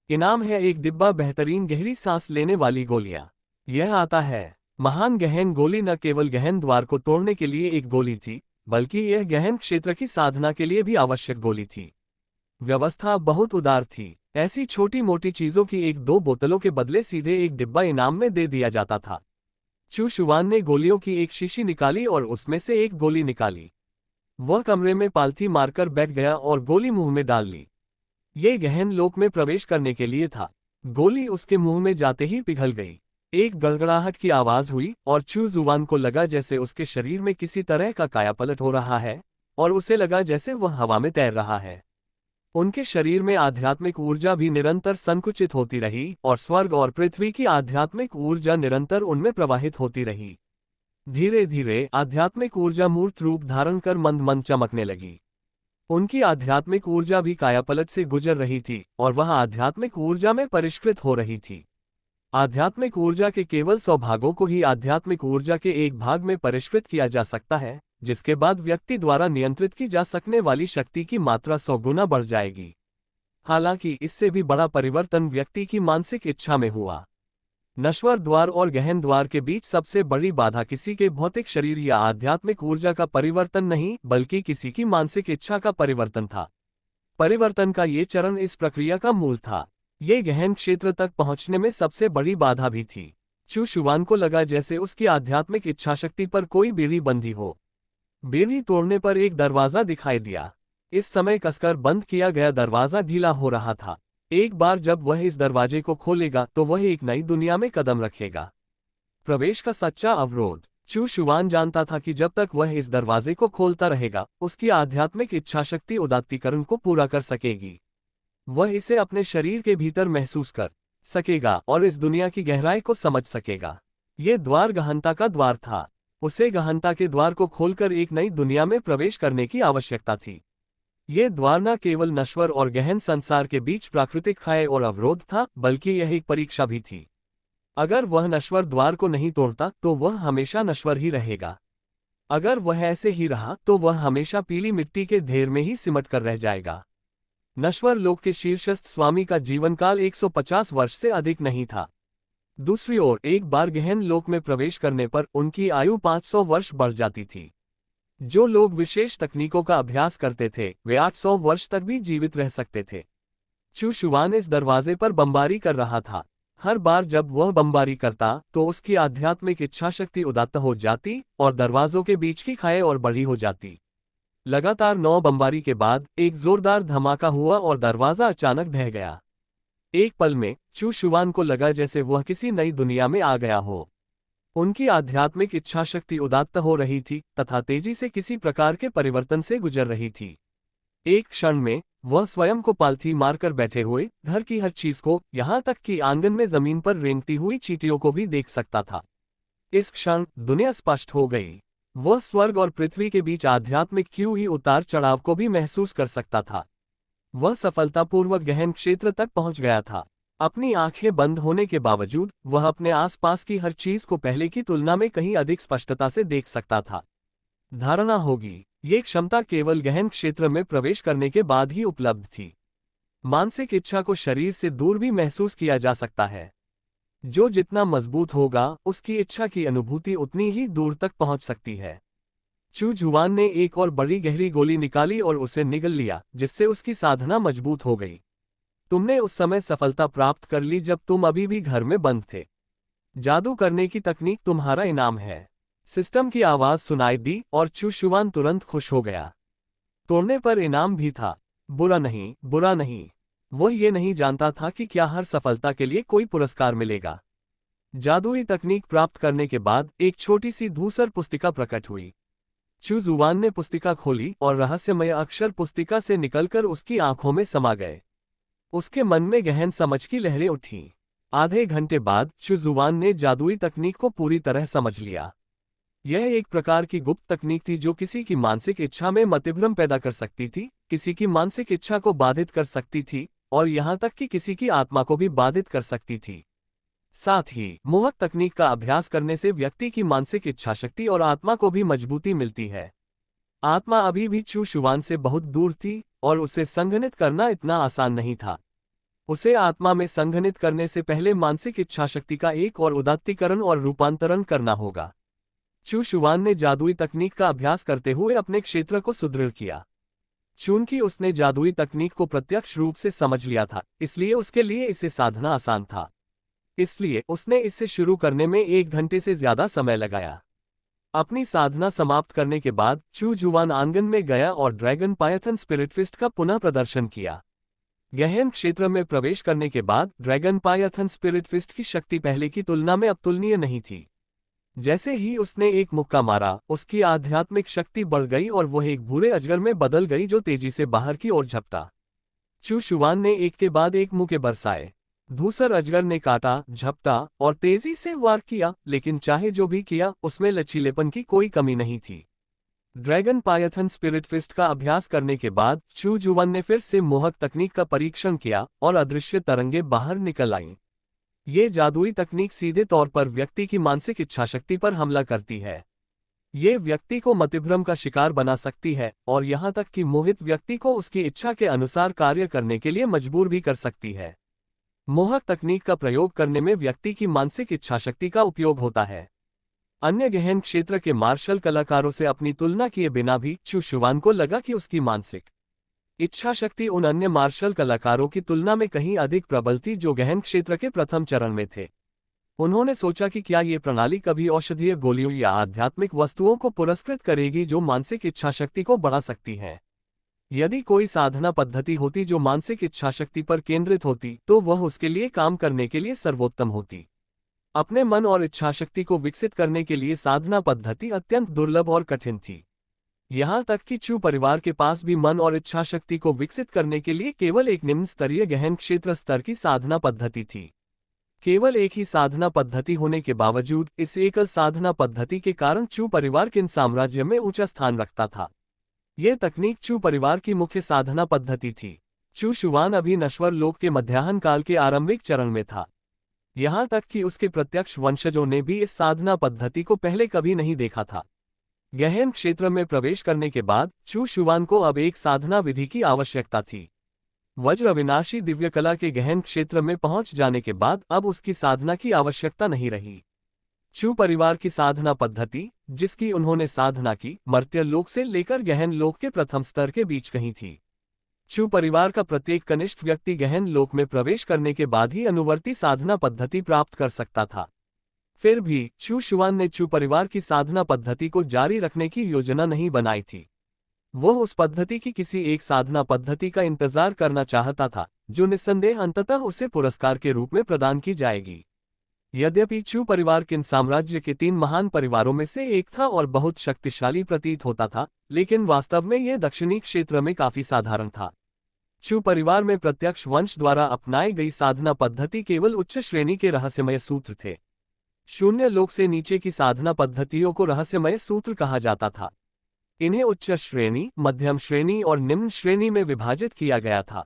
इनाम है एक डिब्बा बेहतरीन गहरी सांस लेने वाली गोलियां। यह आता है। महान गहन गोली न केवल गहन द्वार को तोड़ने के लिए एक गोली थी, बल्कि यह गहन क्षेत्र की साधना के लिए भी आवश्यक गोली थी। व्यवस्था बहुत उदार थी। ऐसी छोटी मोटी चीजों की 1-2 बोतलों के बदले सीधे एक डिब्बा इनाम में दे दिया जाता था। चू शुआन ने गोलियों की एक शीशी निकाली और उसमें से एक गोली निकाली। वह कमरे में पालथी मारकर बैठ गया और गोली मुंह में डाल ली। ये गहन लोक में प्रवेश करने के लिए था। गोली उसके मुंह में जाते ही पिघल गई। एक गड़गड़ाहट की आवाज हुई और चू जुवान को लगा जैसे उसके शरीर में किसी तरह का कायापलट हो रहा है, और उसे लगा जैसे वह हवा में तैर रहा है। उनके शरीर में आध्यात्मिक ऊर्जा भी निरंतर संकुचित होती रही और स्वर्ग और पृथ्वी की आध्यात्मिक ऊर्जा निरंतर उनमें प्रवाहित होती रही। धीरे धीरे आध्यात्मिक ऊर्जा मूर्त रूप धारण कर मंद मंद चमकने लगी। उनकी आध्यात्मिक ऊर्जा भी कायापलट से गुजर रही थी और वह आध्यात्मिक ऊर्जा में परिष्कृत हो रही थी। आध्यात्मिक ऊर्जा के केवल 100 भागों को ही आध्यात्मिक ऊर्जा के एक भाग में परिष्कृत किया जा सकता है, जिसके बाद व्यक्ति द्वारा नियंत्रित की जा सकने वाली शक्ति की मात्रा 100 गुना बढ़ जाएगी। हालांकि इससे भी बड़ा परिवर्तन व्यक्ति की मानसिक इच्छा में हुआ। नश्वर द्वार और गहन द्वार के बीच सबसे बड़ी बाधा किसी के भौतिक शरीर या आध्यात्मिक ऊर्जा का परिवर्तन नहीं, बल्कि किसी की मानसिक इच्छा का परिवर्तन था। परिवर्तन का ये चरण इस प्रक्रिया का मूल था। ये गहन क्षेत्र तक पहुंचने में सबसे बड़ी बाधा भी थी। चू शुआन को लगा जैसे उसकी आध्यात्मिक इच्छाशक्ति पर कोई बेड़ी बंधी हो। बेड़ी तोड़ने पर एक दरवाजा दिखाई दिया। इस समय कसकर बंद किया गया दरवाजा ढीला हो रहा था। एक बार जब वह इस दरवाजे को खोलेगा तो वह एक नई दुनिया में कदम रखेगा। प्रवेश का सच्चा अवरोध। चू शुआन जानता था कि जब तक वह इस दरवाजे को खोलता रहेगा, उसकी आध्यात्मिक इच्छाशक्ति उदात्तीकरण को पूरा कर सकेगी। वह इसे अपने शरीर के भीतर महसूस कर सकेगा और इस दुनिया की गहराई को समझ सकेगा। ये द्वार गहनता का द्वार था। उसे गहनता के द्वार को खोलकर एक नई दुनिया में प्रवेश करने की आवश्यकता थी। ये द्वार न केवल नश्वर और गहन संसार के बीच प्राकृतिक खाई और अवरोध था, बल्कि यह एक परीक्षा भी थी। अगर वह नश्वर द्वार को नहीं तोड़ता तो वह हमेशा नश्वर ही रहेगा। अगर वह ऐसे ही रहा तो वह हमेशा पीली मिट्टी के ढेर में ही सिमट कर रह जाएगा। नश्वर लोक के शीर्षस्थ स्वामी का जीवनकाल 150 वर्ष से अधिक नहीं था। दूसरी ओर एक बार गहन लोक में प्रवेश करने पर उनकी आयु 500 वर्ष बढ़ जाती थी। जो लोग विशेष तकनीकों का अभ्यास करते थे वे 800 वर्ष तक भी जीवित रह सकते थे। चू शुआन इस दरवाजे पर बमबारी कर रहा था। हर बार जब वह बमबारी करता तो उसकी आध्यात्मिक इच्छाशक्ति उदात्त हो जाती और दरवाजों के बीच की खाई और बड़ी हो जाती। लगातार 9 बमबारी के बाद एक जोरदार धमाका हुआ और दरवाजा अचानक ढह गया। एक पल में चू शुआन को लगा जैसे वह किसी नई दुनिया में आ गया हो। उनकी आध्यात्मिक इच्छाशक्ति उदात्त हो रही थी तथा तेजी से किसी प्रकार के परिवर्तन से गुजर रही थी। एक क्षण में वह स्वयं को पालथी मारकर बैठे हुए घर की हर चीज को, यहां तक कि आंगन में जमीन पर रेंगती हुई चींटियों को भी देख सकता था। इस क्षण दुनिया स्पष्ट हो गई। वह स्वर्ग और पृथ्वी के बीच आध्यात्मिक क्यों ही उतार चढ़ाव को भी महसूस कर सकता था। वह सफलतापूर्वक गहन क्षेत्र तक पहुंच गया था। अपनी आंखें बंद होने के बावजूद वह अपने आसपास की हर चीज को पहले की तुलना में कहीं अधिक स्पष्टता से देख सकता था। धारणा होगी, ये क्षमता केवल गहन क्षेत्र में प्रवेश करने के बाद ही उपलब्ध थी। मानसिक इच्छा को शरीर से दूर भी महसूस किया जा सकता है। जो जितना मजबूत होगा उसकी इच्छा की अनुभूति उतनी ही दूर तक पहुंच सकती है। चू जुआन ने एक और बड़ी गहरी गोली निकाली और उसे निगल लिया, जिससे उसकी साधना मजबूत हो गई। तुमने उस समय सफलता प्राप्त कर ली जब तुम अभी भी घर में बंद थे। जादू करने की तकनीक तुम्हारा इनाम है। सिस्टम की आवाज सुनाई दी और चू शुआन तुरंत खुश हो गया। तोड़ने पर इनाम भी था। बुरा नहीं, बुरा नहीं। वह ये नहीं जानता था कि क्या हर सफलता के लिए कोई पुरस्कार मिलेगा। जादुई तकनीक प्राप्त करने के बाद एक छोटी सी धूसर पुस्तिका प्रकट हुई। चू जुआन ने पुस्तिका खोली और रहस्यमय अक्षर पुस्तिका से निकलकर उसकी आंखों में समा गए। उसके मन में गहन समझ की लहरें उठीं। आधे घंटे बाद चू जुआन ने जादुई तकनीक को पूरी तरह समझ लिया। यह एक प्रकार की गुप्त तकनीक थी जो किसी की मानसिक इच्छा में मतिभ्रम पैदा कर सकती थी, किसी की मानसिक इच्छा को बाधित कर सकती थी और यहाँ तक कि किसी की आत्मा को भी बाधित कर सकती थी। साथ ही मोहक तकनीक का अभ्यास करने से व्यक्ति की मानसिक इच्छाशक्ति और आत्मा को भी मजबूती मिलती है। आत्मा अभी भी चू शुआन से बहुत दूर थी और उसे संघनित करना इतना आसान नहीं था। उसे आत्मा में संघनित करने से पहले मानसिक इच्छाशक्ति का एक और उदात्तीकरण और रूपांतरण करना होगा। चू शुआन ने जादुई तकनीक का अभ्यास करते हुए अपने क्षेत्र को सुदृढ़ किया। चूंकि उसने जादुई तकनीक को प्रत्यक्ष रूप से समझ लिया था, इसलिए उसके लिए इसे साधना आसान था। इसलिए उसने इसे शुरू करने में 1 घंटे से ज्यादा समय लगाया। अपनी साधना समाप्त करने के बाद चू जुआन आंगन में गया और ड्रैगन पायथन स्पिरिट फिस्ट का पुनः प्रदर्शन किया। गहन क्षेत्र में प्रवेश करने के बाद ड्रैगन पायथन स्पिरिट फिस्ट की शक्ति पहले की तुलना में अतुलनीय नहीं थी। जैसे ही उसने एक मुक्का मारा, उसकी आध्यात्मिक शक्ति बढ़ गई और वह एक भूरे अजगर में बदल गई जो तेजी से बाहर की ओर झपटा। चू शुआन ने एक के बाद एक मुक्के बरसाए। धूसर अजगर ने काटा, झपटा और तेजी से वार किया, लेकिन चाहे जो भी किया उसमें लचीलेपन की कोई कमी नहीं थी। ड्रैगन पायथन स्पिरिट फिस्ट का अभ्यास करने के बाद चू जुआन ने फिर से मोहक तकनीक का परीक्षण किया और अदृश्य तरंगे बाहर निकल आईं। ये जादुई तकनीक सीधे तौर पर व्यक्ति की मानसिक इच्छाशक्ति पर हमला करती है। ये व्यक्ति को मतिभ्रम का शिकार बना सकती है और यहाँ तक कि मोहित व्यक्ति को उसकी इच्छा के अनुसार कार्य करने के लिए मजबूर भी कर सकती है। मोहक तकनीक का प्रयोग करने में व्यक्ति की मानसिक इच्छाशक्ति का उपयोग होता है। अन्य गहन क्षेत्र के मार्शल कलाकारों से अपनी तुलना किए बिना भी चू शुआन को लगा कि उसकी मानसिक इच्छाशक्ति उन अन्य मार्शल कलाकारों की तुलना में कहीं अधिक प्रबल थी जो गहन क्षेत्र के प्रथम चरण में थे। उन्होंने सोचा कि क्या ये प्रणाली कभी औषधीय गोलियों या आध्यात्मिक वस्तुओं को पुरस्कृत करेगी जो मानसिक इच्छाशक्ति को बढ़ा सकती हैं। यदि कोई साधना पद्धति होती जो मानसिक इच्छाशक्ति पर केंद्रित होती, तो वह उसके लिए काम करने के लिए सर्वोत्तम होती। अपने मन और इच्छाशक्ति को विकसित करने के लिए साधना पद्धति अत्यंत दुर्लभ और कठिन थी। यहाँ तक कि चू परिवार के पास भी मन और इच्छाशक्ति को विकसित करने के लिए केवल एक निम्न स्तरीय गहन क्षेत्र स्तर की साधना पद्धति थी। केवल एक ही साधना पद्धति होने के बावजूद इस एकल साधना पद्धति के कारण चू परिवार किन साम्राज्य में ऊंचा स्थान रखता था। यह तकनीक चू परिवार की मुख्य साधना पद्धति थी। चू शुआन अभी नश्वर लोक के मध्याह्न काल के आरंभिक चरण में था। यहाँ तक कि उसके प्रत्यक्ष वंशजों ने भी इस साधना पद्धति को पहले कभी नहीं देखा था। गहन क्षेत्र में प्रवेश करने के बाद चू शुआन को अब एक साधना विधि की आवश्यकता थी। वज्र अविनाशी दिव्य कला के गहन क्षेत्र में पहुंच जाने के बाद अब उसकी साधना की आवश्यकता नहीं रही। चू परिवार की साधना पद्धति, जिसकी उन्होंने साधना की, मर्त्य लोक से लेकर गहन लोक के प्रथम स्तर के बीच कहीं थी। चू परिवार का प्रत्येक कनिष्ठ व्यक्ति गहन लोक में प्रवेश करने के बाद ही अनुवर्ती साधना पद्धति प्राप्त कर सकता था। फिर भी चू शुआन ने चू परिवार की साधना पद्धति को जारी रखने की योजना नहीं बनाई थी। वह उस पद्धति की किसी एक साधना पद्धति का इंतजार करना चाहता था जो निस्संदेह अंततः उसे पुरस्कार के रूप में प्रदान की जाएगी। यद्यपि चू परिवार किन साम्राज्य के 3 महान परिवारों में से एक था और बहुत शक्तिशाली प्रतीत होता था, लेकिन वास्तव में यह दक्षिणी क्षेत्र में काफी साधारण था। चू परिवार में प्रत्यक्ष वंश द्वारा अपनाई गई साधना पद्धति केवल उच्च श्रेणी के रहस्यमय सूत्र थे। शून्य लोक से नीचे की साधना पद्धतियों को रहस्यमय सूत्र कहा जाता था। इन्हें उच्च श्रेणी, मध्यम श्रेणी और निम्न श्रेणी में विभाजित किया गया था।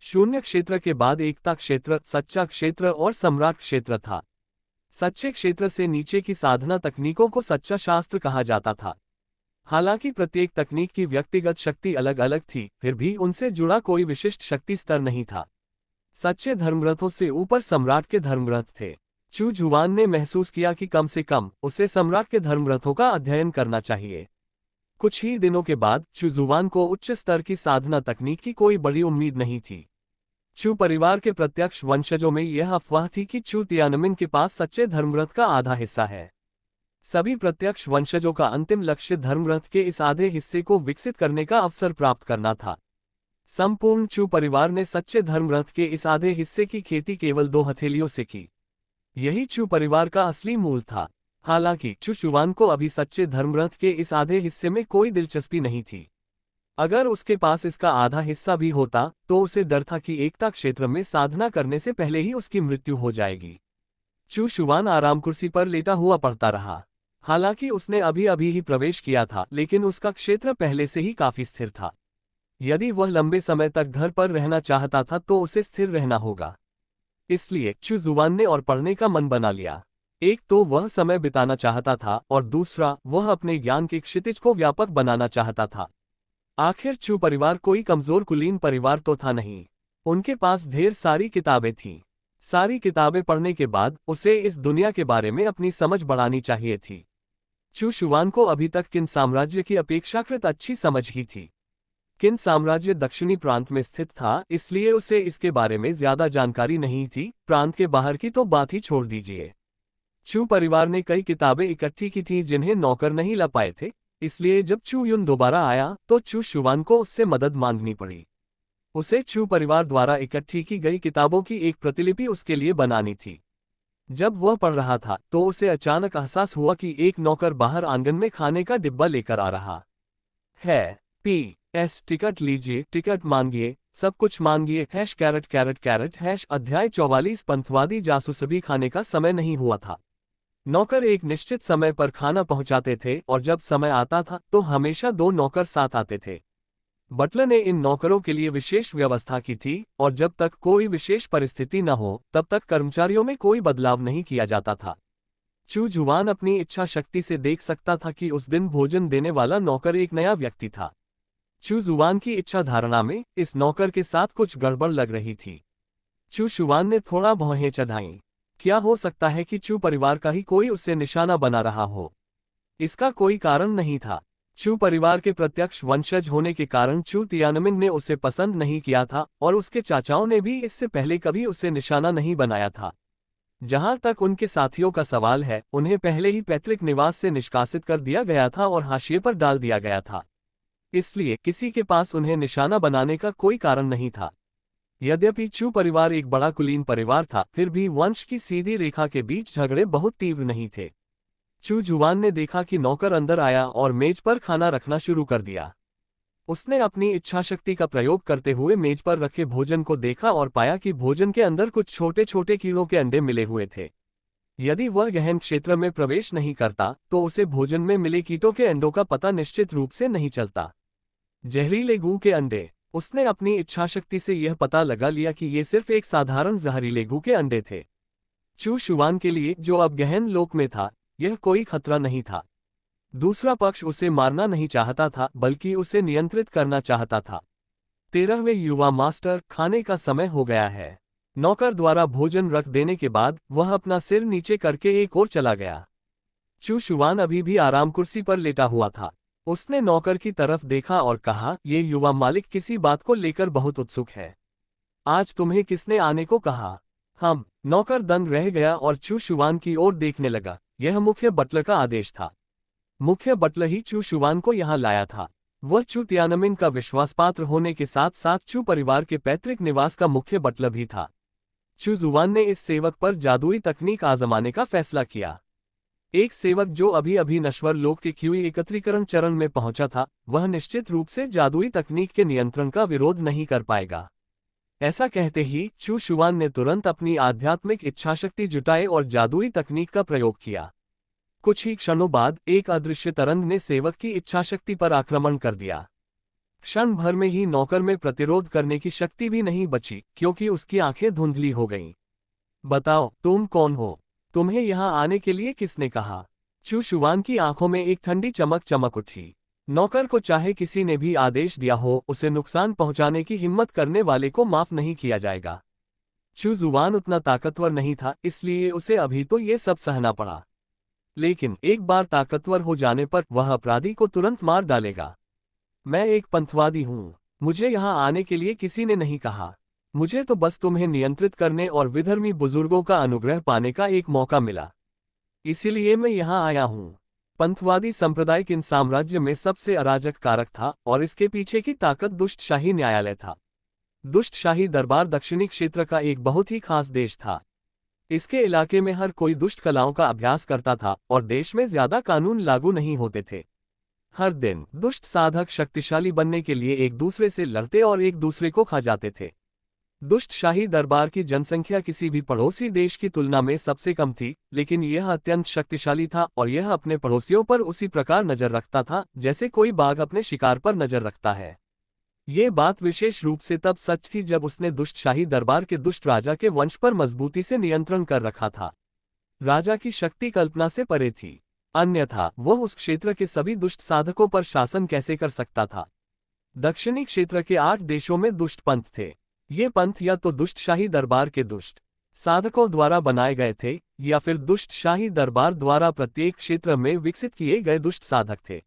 शून्य क्षेत्र के बाद एकता क्षेत्र, सच्चा क्षेत्र और सम्राट क्षेत्र था। सच्चे क्षेत्र से नीचे की साधना तकनीकों को सच्चा शास्त्र कहा जाता था। हालांकि प्रत्येक तकनीक की व्यक्तिगत शक्ति अलग अलग थी, फिर भी उनसे जुड़ा कोई विशिष्ट शक्ति स्तर नहीं था। सच्चे धर्मरथों से ऊपर सम्राट के धर्मरथ थे। चू जुआन ने महसूस किया कि कम से कम उसे सम्राट के धर्मरथों का अध्ययन करना चाहिए। कुछ ही दिनों के बाद चू जुआन को उच्च स्तर की साधना तकनीक की कोई बड़ी उम्मीद नहीं थी। चू परिवार के प्रत्यक्ष वंशजों में यह अफवाह थी कि चू तियानमिन के पास सच्चे धर्मरथ का आधा हिस्सा है। सभी प्रत्यक्ष वंशजों का अंतिम लक्ष्य धर्मरथ के इस आधे हिस्से को विकसित करने का अवसर प्राप्त करना था। संपूर्ण चू परिवार ने सच्चे धर्मरथ के इस आधे हिस्से की खेती केवल 2 हथेलियों से की। यही चू परिवार का असली मूल था। हालांकि चू शुआन को अभी सच्चे धर्मरथ के इस आधे हिस्से में कोई दिलचस्पी नहीं थी। अगर उसके पास इसका आधा हिस्सा भी होता तो उसे डर था कि एकता क्षेत्र में साधना करने से पहले ही उसकी मृत्यु हो जाएगी। चू शुआन आराम कुर्सी पर लेटा हुआ पड़ता रहा। हालांकि उसने अभी अभी ही प्रवेश किया था, लेकिन उसका क्षेत्र पहले से ही काफी स्थिर था। यदि वह लंबे समय तक घर पर रहना चाहता था तो उसे स्थिर रहना होगा। इसलिए चू जुआन ने और पढ़ने का मन बना लिया। एक तो वह समय बिताना चाहता था और दूसरा वह अपने ज्ञान के क्षितिज को व्यापक बनाना चाहता था। आखिर चू परिवार कोई कमजोर कुलीन परिवार तो था नहीं। उनके पास ढेर सारी किताबें थीं। सारी किताबें पढ़ने के बाद उसे इस दुनिया के बारे में अपनी समझ बढ़ानी चाहिए थी। चू शुआन को अभी तक किन साम्राज्य की अपेक्षाकृत अच्छी समझ ही थी। किन साम्राज्य दक्षिणी प्रांत में स्थित था, इसलिए उसे इसके बारे में ज्यादा जानकारी नहीं थी। प्रांत के बाहर की तो बात ही छोड़ दीजिए। चू परिवार ने कई किताबें इकट्ठी की थीं जिन्हें नौकर नहीं ला पाए थे, इसलिए जब चू युन दोबारा आया तो चू शुआन को उससे मदद मांगनी पड़ी। उसे चू परिवार द्वारा इकट्ठी की गई किताबों की एक प्रतिलिपि उसके लिए बनानी थी। जब वह पढ़ रहा था तो उसे अचानक एहसास हुआ कि एक नौकर बाहर आंगन में खाने का डिब्बा लेकर आ रहा है। PS टिकट लीजिए, टिकट मांगिए, सब कुछ मांगिए, कैरेट कैरेट कैरेट अध्याय 44 पंथवादी जासूस। भी खाने का समय नहीं हुआ था। नौकर एक निश्चित समय पर खाना पहुंचाते थे और जब समय आता था तो हमेशा 2 नौकर साथ आते थे। बटलर ने इन नौकरों के लिए विशेष व्यवस्था की थी और जब तक कोई विशेष परिस्थिति न हो तब तक कर्मचारियों में कोई बदलाव नहीं किया जाता था। चू जुआन अपनी इच्छा शक्ति से देख सकता था कि उस दिन भोजन देने वाला नौकर एक नया व्यक्ति था। चू जुआन की इच्छा धारणा में इस नौकर के साथ कुछ गड़बड़ लग रही थी। चू शुआन ने थोड़ा भौहें चढ़ाईं। क्या हो सकता है कि चू परिवार का ही कोई उससे निशाना बना रहा हो? इसका कोई कारण नहीं था। चू परिवार के प्रत्यक्ष वंशज होने के कारण चू तियानमिन ने उसे पसंद नहीं किया था और उसके चाचाओं ने भी इससे पहले कभी उसे निशाना नहीं बनाया था। जहां तक उनके साथियों का सवाल है, उन्हें पहले ही पैतृक निवास से निष्कासित कर दिया गया था और हाशिए पर डाल दिया गया था। इसलिए किसी के पास उन्हें निशाना बनाने का कोई कारण नहीं था। यद्यपि चू परिवार एक बड़ा कुलीन परिवार था, फिर भी वंश की सीधी रेखा के बीच झगड़े बहुत तीव्र नहीं थे। चू जुआन ने देखा कि नौकर अंदर आया और मेज पर खाना रखना शुरू कर दिया। उसने अपनी इच्छाशक्ति का प्रयोग करते हुए मेज पर रखे भोजन को देखा और पाया कि भोजन के अंदर कुछ छोटे छोटे कीड़ों के अंडे मिले हुए थे। यदि वह गहन क्षेत्र में प्रवेश नहीं करता तो उसे भोजन में मिले कीटों के अंडों का पता निश्चित रूप से नहीं चलता। जहरीले गू के अंडे। उसने अपनी इच्छाशक्ति से यह पता लगा लिया कि ये सिर्फ एक साधारण जहरीले गू के अंडे थे। चू शुआन के लिए, जो अब गहन लोक में था, यह कोई खतरा नहीं था। दूसरा पक्ष उसे मारना नहीं चाहता था, बल्कि उसे नियंत्रित करना चाहता था। 13वें युवा मास्टर, खाने का समय हो गया है। नौकर द्वारा भोजन रख देने के बाद वह अपना सिर नीचे करके एक ओर चला गया। चू शुआन अभी भी आराम कुर्सी पर लेटा हुआ था। उसने नौकर की तरफ देखा और कहा, ये युवा मालिक किसी बात को लेकर बहुत उत्सुक है। आज तुम्हें किसने आने को कहा? हम। नौकर दंग रह गया और चू शुआन की ओर देखने लगा। यह मुख्य बटलर का आदेश था। मुख्य बटलर ही चू शुआन को यहां लाया था। वह चू तियानमिन का विश्वासपात्र होने के साथ साथ चू परिवार के पैतृक निवास का मुख्य बटलर भी था। चू जुआन ने इस सेवक पर जादुई तकनीक आजमाने का फैसला किया। एक सेवक जो अभी अभी नश्वर लोक के क्यूई एकत्रीकरण चरण में पहुंचा था, वह निश्चित रूप से जादुई तकनीक के नियंत्रण का विरोध नहीं कर पाएगा। ऐसा कहते ही चू शुआन ने तुरंत अपनी आध्यात्मिक इच्छाशक्ति जुटाई और जादुई तकनीक का प्रयोग किया। कुछ ही क्षणों बाद एक अदृश्य तरंग ने सेवक की इच्छाशक्ति पर आक्रमण कर दिया। क्षण भर में ही नौकर में प्रतिरोध करने की शक्ति भी नहीं बची, क्योंकि उसकी आंखें धुंधली हो गईं। बताओ, तुम कौन हो? तुम्हें यहां आने के लिए किसने कहा? चू शुआन की आंखों में एक ठंडी चमक चमक उठी। नौकर को चाहे किसी ने भी आदेश दिया हो, उसे नुकसान पहुंचाने की हिम्मत करने वाले को माफ नहीं किया जाएगा। चू जुआन उतना ताकतवर नहीं था, इसलिए उसे अभी तो ये सब सहना पड़ा। लेकिन एक बार ताकतवर हो जाने पर वह अपराधी को तुरंत मार डालेगा। मैं एक पंथवादी हूं। मुझे यहां आने के लिए किसी ने नहीं कहा। मुझे तो बस तुम्हें नियंत्रित करने और विधर्मी बुजुर्गों का अनुग्रह पाने का एक मौका मिला, इसीलिए मैं यहां आया हूं। पंथवादी संप्रदाय किन साम्राज्य में सबसे अराजक कारक था और इसके पीछे की ताकत दुष्ट शाही न्यायालय था। दुष्ट शाही दरबार दक्षिणी क्षेत्र का एक बहुत ही खास देश था। इसके इलाके में हर कोई दुष्ट कलाओं का अभ्यास करता था और देश में ज्यादा कानून लागू नहीं होते थे। हर दिन दुष्ट साधक शक्तिशाली बनने के लिए एक दूसरे से लड़ते और एक दूसरे को खा जाते थे। दुष्ट शाही दरबार की जनसंख्या किसी भी पड़ोसी देश की तुलना में सबसे कम थी, लेकिन यह अत्यंत शक्तिशाली था और यह अपने पड़ोसियों पर उसी प्रकार नजर रखता था जैसे कोई बाघ अपने शिकार पर नजर रखता है। ये बात विशेष रूप से तब सच थी जब उसने दुष्ट शाही दरबार के दुष्ट राजा के वंश पर मजबूती से नियंत्रण कर रखा था। राजा की शक्ति कल्पना से परे थी, अन्यथा वह उस क्षेत्र के सभी दुष्ट साधकों पर शासन कैसे कर सकता था। दक्षिणी क्षेत्र के 8 देशों में दुष्ट पंथ थे। ये पंथ या तो दुष्ट शाही दरबार के दुष्ट साधकों द्वारा बनाए गए थे या फिर दुष्ट शाही दरबार द्वारा प्रत्येक क्षेत्र में विकसित किए गए दुष्ट साधक थे।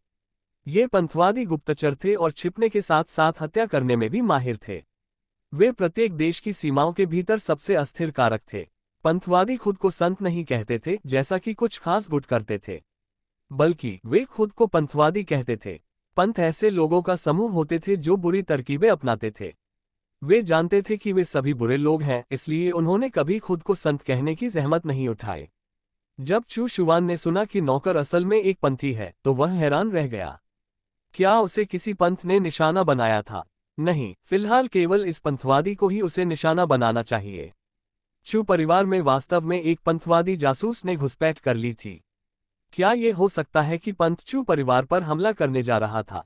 ये पंथवादी गुप्तचर थे और छिपने के साथ साथ हत्या करने में भी माहिर थे। वे प्रत्येक देश की सीमाओं के भीतर सबसे अस्थिर कारक थे। पंथवादी खुद को संत नहीं कहते थे जैसा कि कुछ खास गुट करते थे, बल्कि वे खुद को पंथवादी कहते थे। पंथ ऐसे लोगों का समूह होते थे जो बुरी तरकीबें अपनाते थे। वे जानते थे कि वे सभी बुरे लोग हैं, इसलिए उन्होंने कभी खुद को संत कहने की जहमत नहीं उठाई। जब चू शुआन ने सुना कि नौकर असल में एक पंथी है तो वह हैरान रह गया। क्या उसे किसी पंथ ने निशाना बनाया था? नहीं, फिलहाल केवल इस पंथवादी को ही उसे निशाना बनाना चाहिए। चू परिवार में वास्तव में एक पंथवादी जासूस ने घुसपैठ कर ली थी। क्या यह हो सकता है कि पंथ चू परिवार पर हमला करने जा रहा था?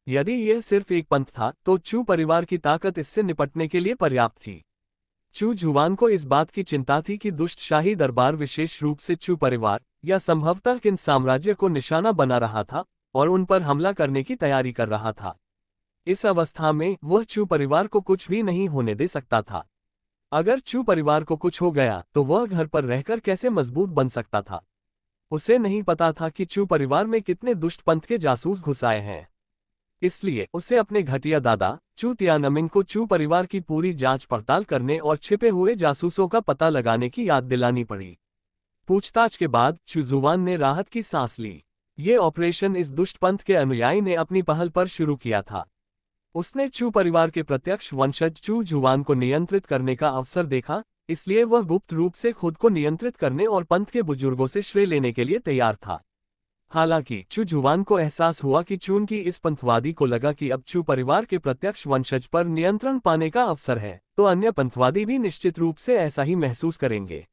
यदि यह सिर्फ एक पंथ था तो चू परिवार की ताकत इससे निपटने के लिए पर्याप्त थी। चू जुवान को इस बात की चिंता थी कि दुष्ट शाही दरबार विशेष रूप से चू परिवार या संभवतः किन साम्राज्य को निशाना बना रहा था और उन पर हमला करने की तैयारी कर रहा था। इस अवस्था में वह चू परिवार को कुछ भी नहीं होने दे सकता था। अगर चू परिवार को कुछ हो गया तो वह घर पर रहकर कैसे मजबूत बन सकता था? उसे नहीं पता था कि चू परिवार में कितने दुष्ट पंथ के जासूस घुस आए हैं। इसलिए उसे अपने घटिया दादा चू तियानमिंग को चू परिवार की पूरी जांच पड़ताल करने और छिपे हुए जासूसों का पता लगाने की याद दिलानी पड़ी। पूछताछ के बाद चू जुवान ने राहत की सांस ली। ये ऑपरेशन इस दुष्ट पंथ के अनुयायी ने अपनी पहल पर शुरू किया था। उसने चू परिवार के प्रत्यक्ष वंशज चू जुवान को नियंत्रित करने का अवसर देखा, इसलिए वह गुप्त रूप से खुद को नियंत्रित करने और पंथ के बुजुर्गों से श्रेय लेने के लिए तैयार था। हालांकि चू जुवान को एहसास हुआ कि चून की इस पंथवादी को लगा कि अब चू परिवार के प्रत्यक्ष वंशज पर नियंत्रण पाने का अवसर है, तो अन्य पंथवादी भी निश्चित रूप से ऐसा ही महसूस करेंगे।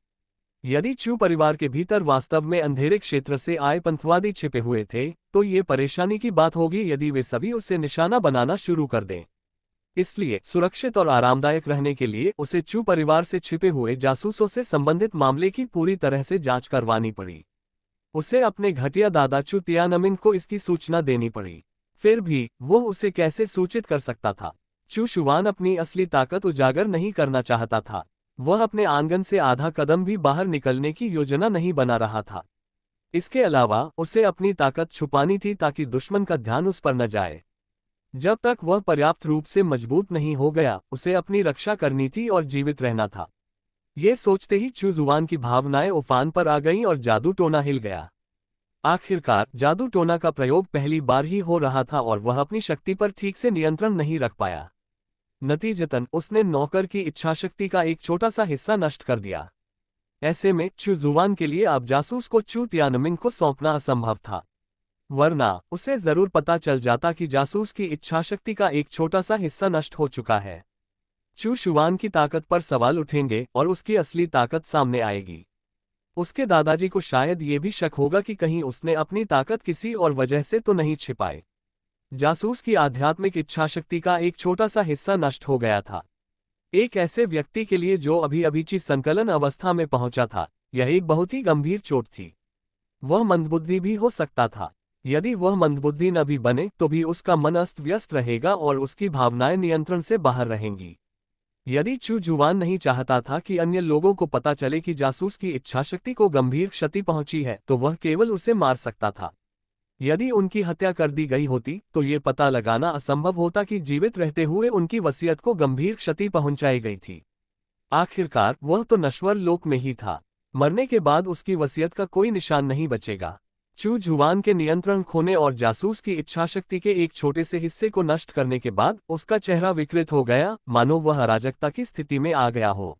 यदि चू परिवार के भीतर वास्तव में अंधेरे क्षेत्र से आए पंथवादी छिपे हुए थे, तो ये परेशानी की बात होगी यदि वे सभी उसे निशाना बनाना शुरू कर दें। इसलिए सुरक्षित और आरामदायक रहने के लिए उसे चू परिवार से छिपे हुए जासूसों से संबंधित मामले की पूरी तरह से जांच करवानी पड़ी। उसे अपने घटिया दादा चू तियानमिन को इसकी सूचना देनी पड़ी। फिर भी वो उसे कैसे सूचित कर सकता था? चू शुआन अपनी असली ताकत उजागर नहीं करना चाहता था। वह अपने आंगन से आधा कदम भी बाहर निकलने की योजना नहीं बना रहा था। इसके अलावा उसे अपनी ताकत छुपानी थी ताकि दुश्मन का ध्यान उस पर न जाए। जब तक वह पर्याप्त रूप से मजबूत नहीं हो गया, उसे अपनी रक्षा करनी थी और जीवित रहना था। ये सोचते ही चू जुवान की भावनाएं उफान पर आ गईं और जादू टोना हिल गया। आखिरकार जादू टोना का प्रयोग पहली बार ही हो रहा था और वह अपनी शक्ति पर ठीक से नियंत्रण नहीं रख पाया। नतीजतन उसने नौकर की इच्छाशक्ति का एक छोटा सा हिस्सा नष्ट कर दिया। ऐसे में चू जुवान के लिए अब जासूस को चू तियानमिन को सौंपना असंभव था, वरना उसे जरूर पता चल जाता कि जासूस की इच्छाशक्ति का एक छोटा सा हिस्सा नष्ट हो चुका है। चू शुआन की ताकत पर सवाल उठेंगे और उसकी असली ताकत सामने आएगी। उसके दादाजी को शायद ये भी शक होगा कि कहीं उसने अपनी ताकत किसी और वजह से तो नहीं छिपाई। जासूस की आध्यात्मिक इच्छाशक्ति का एक छोटा सा हिस्सा नष्ट हो गया था। एक ऐसे व्यक्ति के लिए जो अभी अभी संकलन अवस्था में पहुंचा था, यह एक बहुत ही गंभीर चोट थी। वह मंदबुद्धि भी हो सकता था। यदि वह मंदबुद्धि न भी बने तो भी उसका मन अस्त व्यस्त रहेगा और उसकी भावनाएं नियंत्रण से बाहर रहेंगी। यदि चू जुवान नहीं चाहता था कि अन्य लोगों को पता चले कि जासूस की इच्छाशक्ति को गंभीर क्षति पहुंची है, तो वह केवल उसे मार सकता था। यदि उनकी हत्या कर दी गई होती तो ये पता लगाना असंभव होता कि जीवित रहते हुए उनकी वसीयत को गंभीर क्षति पहुंचाई गई थी। आखिरकार वह तो नश्वर लोक में ही था। मरने के बाद उसकी वसीयत का कोई निशान नहीं बचेगा। चू जुवान के नियंत्रण खोने और जासूस की इच्छाशक्ति के एक छोटे से हिस्से को नष्ट करने के बाद उसका चेहरा विकृत हो गया, मानो वह अराजकता की स्थिति में आ गया हो।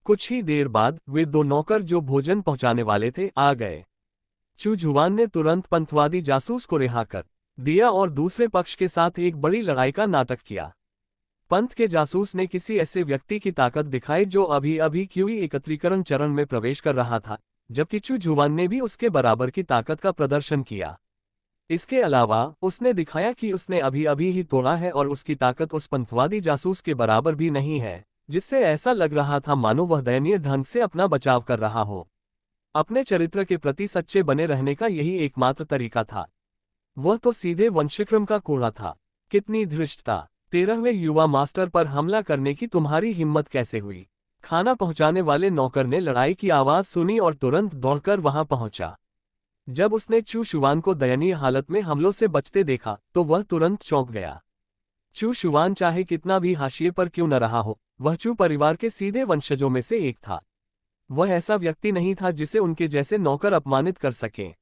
कुछ ही देर बाद वे 2 नौकर जो भोजन पहुंचाने वाले थे आ गए। चू जुवान ने तुरंत पंथवादी जासूस को रिहा कर दिया और दूसरे पक्ष के साथ एक बड़ी लड़ाई का नाटक किया। पंथ के जासूस ने किसी ऐसे व्यक्ति की ताकत दिखाई जो अभी अभी क्यूई एकत्रीकरण चरण में प्रवेश कर रहा था, जबकि चू जुवान ने भी उसके बराबर की ताकत का प्रदर्शन किया। इसके अलावा उसने दिखाया कि उसने अभी अभी ही तोड़ा है और उसकी ताकत उस पंथवादी जासूस के बराबर भी नहीं है, जिससे ऐसा लग रहा था मानो वह दयनीय ढंग से अपना बचाव कर रहा हो। अपने चरित्र के प्रति सच्चे बने रहने का यही एकमात्र तरीका था। वह तो सीधे वंशक्रम का कूड़ा था। कितनी धृष्टता! 13वें युवा मास्टर पर हमला करने की तुम्हारी हिम्मत कैसे हुई? खाना पहुंचाने वाले नौकर ने लड़ाई की आवाज सुनी और तुरंत दौड़कर वहां पहुंचा। जब उसने चू शुवान को दयनीय हालत में हमलों से बचते देखा तो वह तुरंत चौंक गया। चू शुवान चाहे कितना भी हाशिए पर क्यों न रहा हो, वह चू परिवार के सीधे वंशजों में से एक था। वह ऐसा व्यक्ति नहीं था जिसे उनके जैसे नौकर अपमानित कर सकें।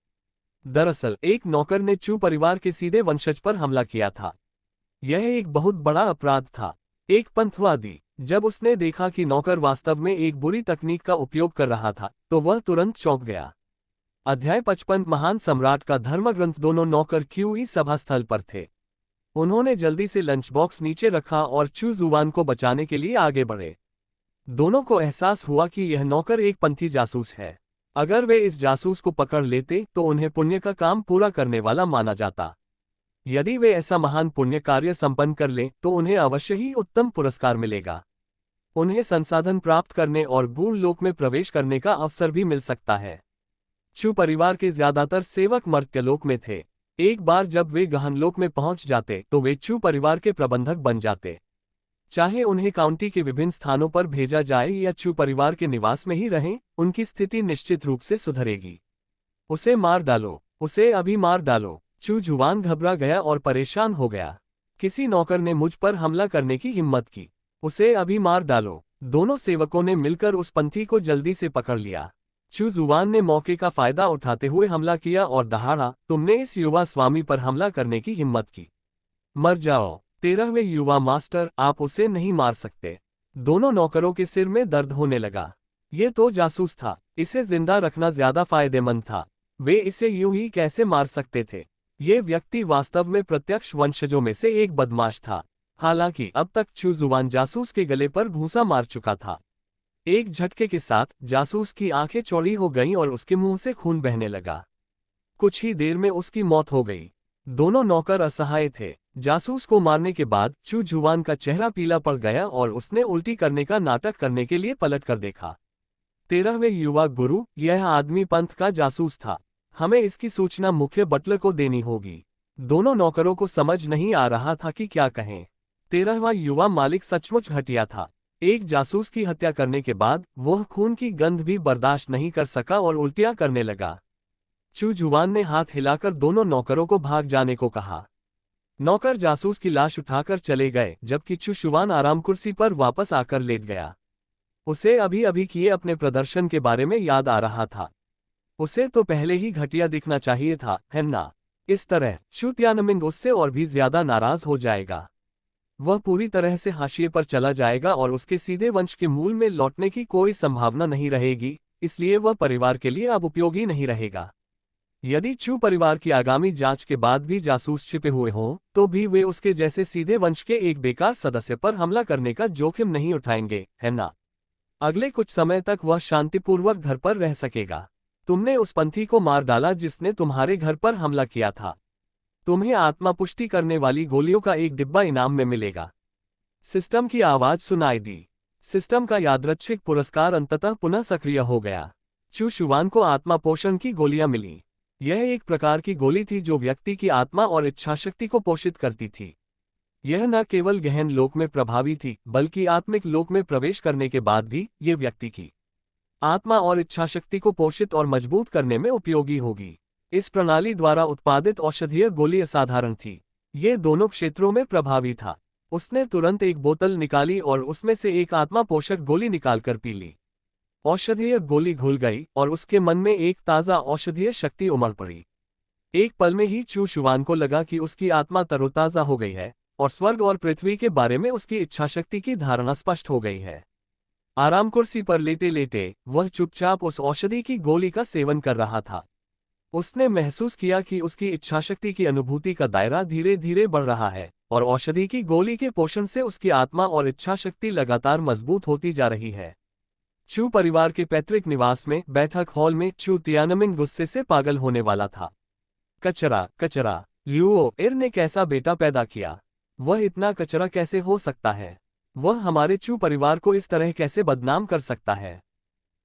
दरअसल एक नौकर ने चू परिवार के सीधे वंशज पर हमला किया था। यह एक बहुत बड़ा अपराध था। एक पंथवादी, जब उसने देखा कि नौकर वास्तव में एक बुरी तकनीक का उपयोग कर रहा था तो वह तुरंत चौंक गया। अध्याय 55 महान सम्राट का धर्मग्रंथ। दोनों नौकर क्यूई सभा स्थल पर थे। उन्होंने जल्दी से लंच बॉक्स नीचे रखा और चू जुवान को बचाने के लिए आगे बढ़े। दोनों को एहसास हुआ कि यह नौकर एक पंथी जासूस है। अगर वे इस जासूस को पकड़ लेते तो उन्हें पुण्य का काम पूरा करने वाला माना जाता। यदि वे ऐसा महान पुण्य कार्य संपन्न कर लें तो उन्हें अवश्य ही उत्तम पुरस्कार मिलेगा। उन्हें संसाधन प्राप्त करने और गूढ़ लोक में प्रवेश करने का अवसर भी मिल सकता है। चू परिवार के ज्यादातर सेवक मर्त्यलोक में थे। एक बार जब वे गहनलोक में पहुंच जाते तो वे चू परिवार के प्रबंधक बन जाते। चाहे उन्हें काउंटी के विभिन्न स्थानों पर भेजा जाए या चू परिवार के निवास में ही रहें, उनकी स्थिति निश्चित रूप से सुधरेगी। उसे मार डालो, उसे अभी मार डालो। चू जुवान घबरा गया और परेशान हो गया। किसी नौकर ने मुझ पर हमला करने की हिम्मत की। उसे अभी मार डालो। दोनों सेवकों ने मिलकर उस पंथी को जल्दी से पकड़ लिया। चू जुवान ने मौके का फायदा उठाते हुए हमला किया और दहाड़ा, तुमने इस युवा स्वामी पर हमला करने की हिम्मत की। मर जाओ। 13वें युवा मास्टर, आप उसे नहीं मार सकते। दोनों नौकरों के सिर में दर्द होने लगा। ये तो जासूस था, इसे जिंदा रखना ज्यादा फायदेमंद था। वे इसे यूं ही कैसे मार सकते थे? ये व्यक्ति वास्तव में प्रत्यक्ष वंशजों में से एक बदमाश था। हालांकि अब तक चू जुवान जासूस के गले पर घूंसा मार चुका था। एक झटके के साथ जासूस की आंखें चौड़ी हो गईं और उसके मुंह से खून बहने लगा। कुछ ही देर में उसकी मौत हो गई। दोनों नौकर असहाय थे। जासूस को मारने के बाद चू जुवान का चेहरा पीला पड़ गया और उसने उल्टी करने का नाटक करने के लिए पलट कर देखा। 13वें युवा गुरु, यह आदमी पंथ का जासूस था। हमें इसकी सूचना मुख्य बटलर को देनी होगी। दोनों नौकरों को समझ नहीं आ रहा था कि क्या कहें। 13वां युवा मालिक सचमुच घटिया था। एक जासूस की हत्या करने के बाद वह खून की गंध भी बर्दाश्त नहीं कर सका और उल्टियां करने लगा। चू जुवान ने हाथ हिलाकर दोनों नौकरों को भाग जाने को कहा। नौकर जासूस की लाश उठाकर चले गए, जबकि चू शुवान आराम कुर्सी पर वापस आकर लेट गया। उसे अभी अभी किए अपने प्रदर्शन के बारे में याद आ रहा था। उसे तो पहले ही घटिया दिखना चाहिए था, है ना? इस तरह चू तियानमिंग उससे और भी ज्यादा नाराज हो जाएगा। वह पूरी तरह से हाशिए पर चला जाएगा और उसके सीधे वंश के मूल में लौटने की कोई संभावना नहीं रहेगी, इसलिए वह परिवार के लिए अब उपयोगी नहीं रहेगा। यदि चू परिवार की आगामी जांच के बाद भी जासूस छिपे हुए हों, तो भी वे उसके जैसे सीधे वंश के एक बेकार सदस्य पर हमला करने का जोखिम नहीं उठाएंगे, है ना? अगले कुछ समय तक वह शांतिपूर्वक घर पर रह सकेगा। तुमने उस पंथी को मार डाला जिसने तुम्हारे घर पर हमला किया था। तुम्हें आत्मा पुष्टि करने वाली गोलियों का एक डिब्बा इनाम में मिलेगा। सिस्टम की आवाज सुनाई दी। सिस्टम का यादृच्छिक पुरस्कार अंततः पुनः सक्रिय हो गया। चू शुवान को आत्मा पोषण की गोलियां मिली। यह एक प्रकार की गोली थी जो व्यक्ति की आत्मा और इच्छाशक्ति को पोषित करती थी। यह न केवल गहन लोक में प्रभावी थी, बल्कि आत्मिक लोक में प्रवेश करने के बाद भी ये व्यक्ति की आत्मा और इच्छाशक्ति को पोषित और मजबूत करने में उपयोगी होगी। इस प्रणाली द्वारा उत्पादित औषधीय गोली असाधारण थी। ये दोनों क्षेत्रों में प्रभावी था। उसने तुरंत एक बोतल निकाली और उसमें से एक आत्मा पोषक गोली निकालकर पी ली। औषधीय गोली घुल गई और उसके मन में एक ताज़ा औषधीय शक्ति उमड़ पड़ी। एक पल में ही चू शुवान को लगा कि उसकी आत्मा तरोताज़ा हो गई है और स्वर्ग और पृथ्वी के बारे में उसकी इच्छाशक्ति की धारणा स्पष्ट हो गई है। आराम कुर्सी पर लेटे लेटे वह चुपचाप उस औषधि की गोली का सेवन कर रहा था। उसने महसूस किया कि उसकी इच्छाशक्ति की अनुभूति का दायरा धीरे धीरे बढ़ रहा है और औषधि की गोली के पोषण से उसकी आत्मा और इच्छाशक्ति लगातार मजबूत होती जा रही है। चू परिवार के पैतृक निवास में बैठक हॉल में चू तियानमिंग गुस्से से पागल होने वाला था। कचरा कचरा, ल्यूओ एर ने कैसा बेटा पैदा किया? वह इतना कचरा कैसे हो सकता है? वह हमारे चू परिवार को इस तरह कैसे बदनाम कर सकता है?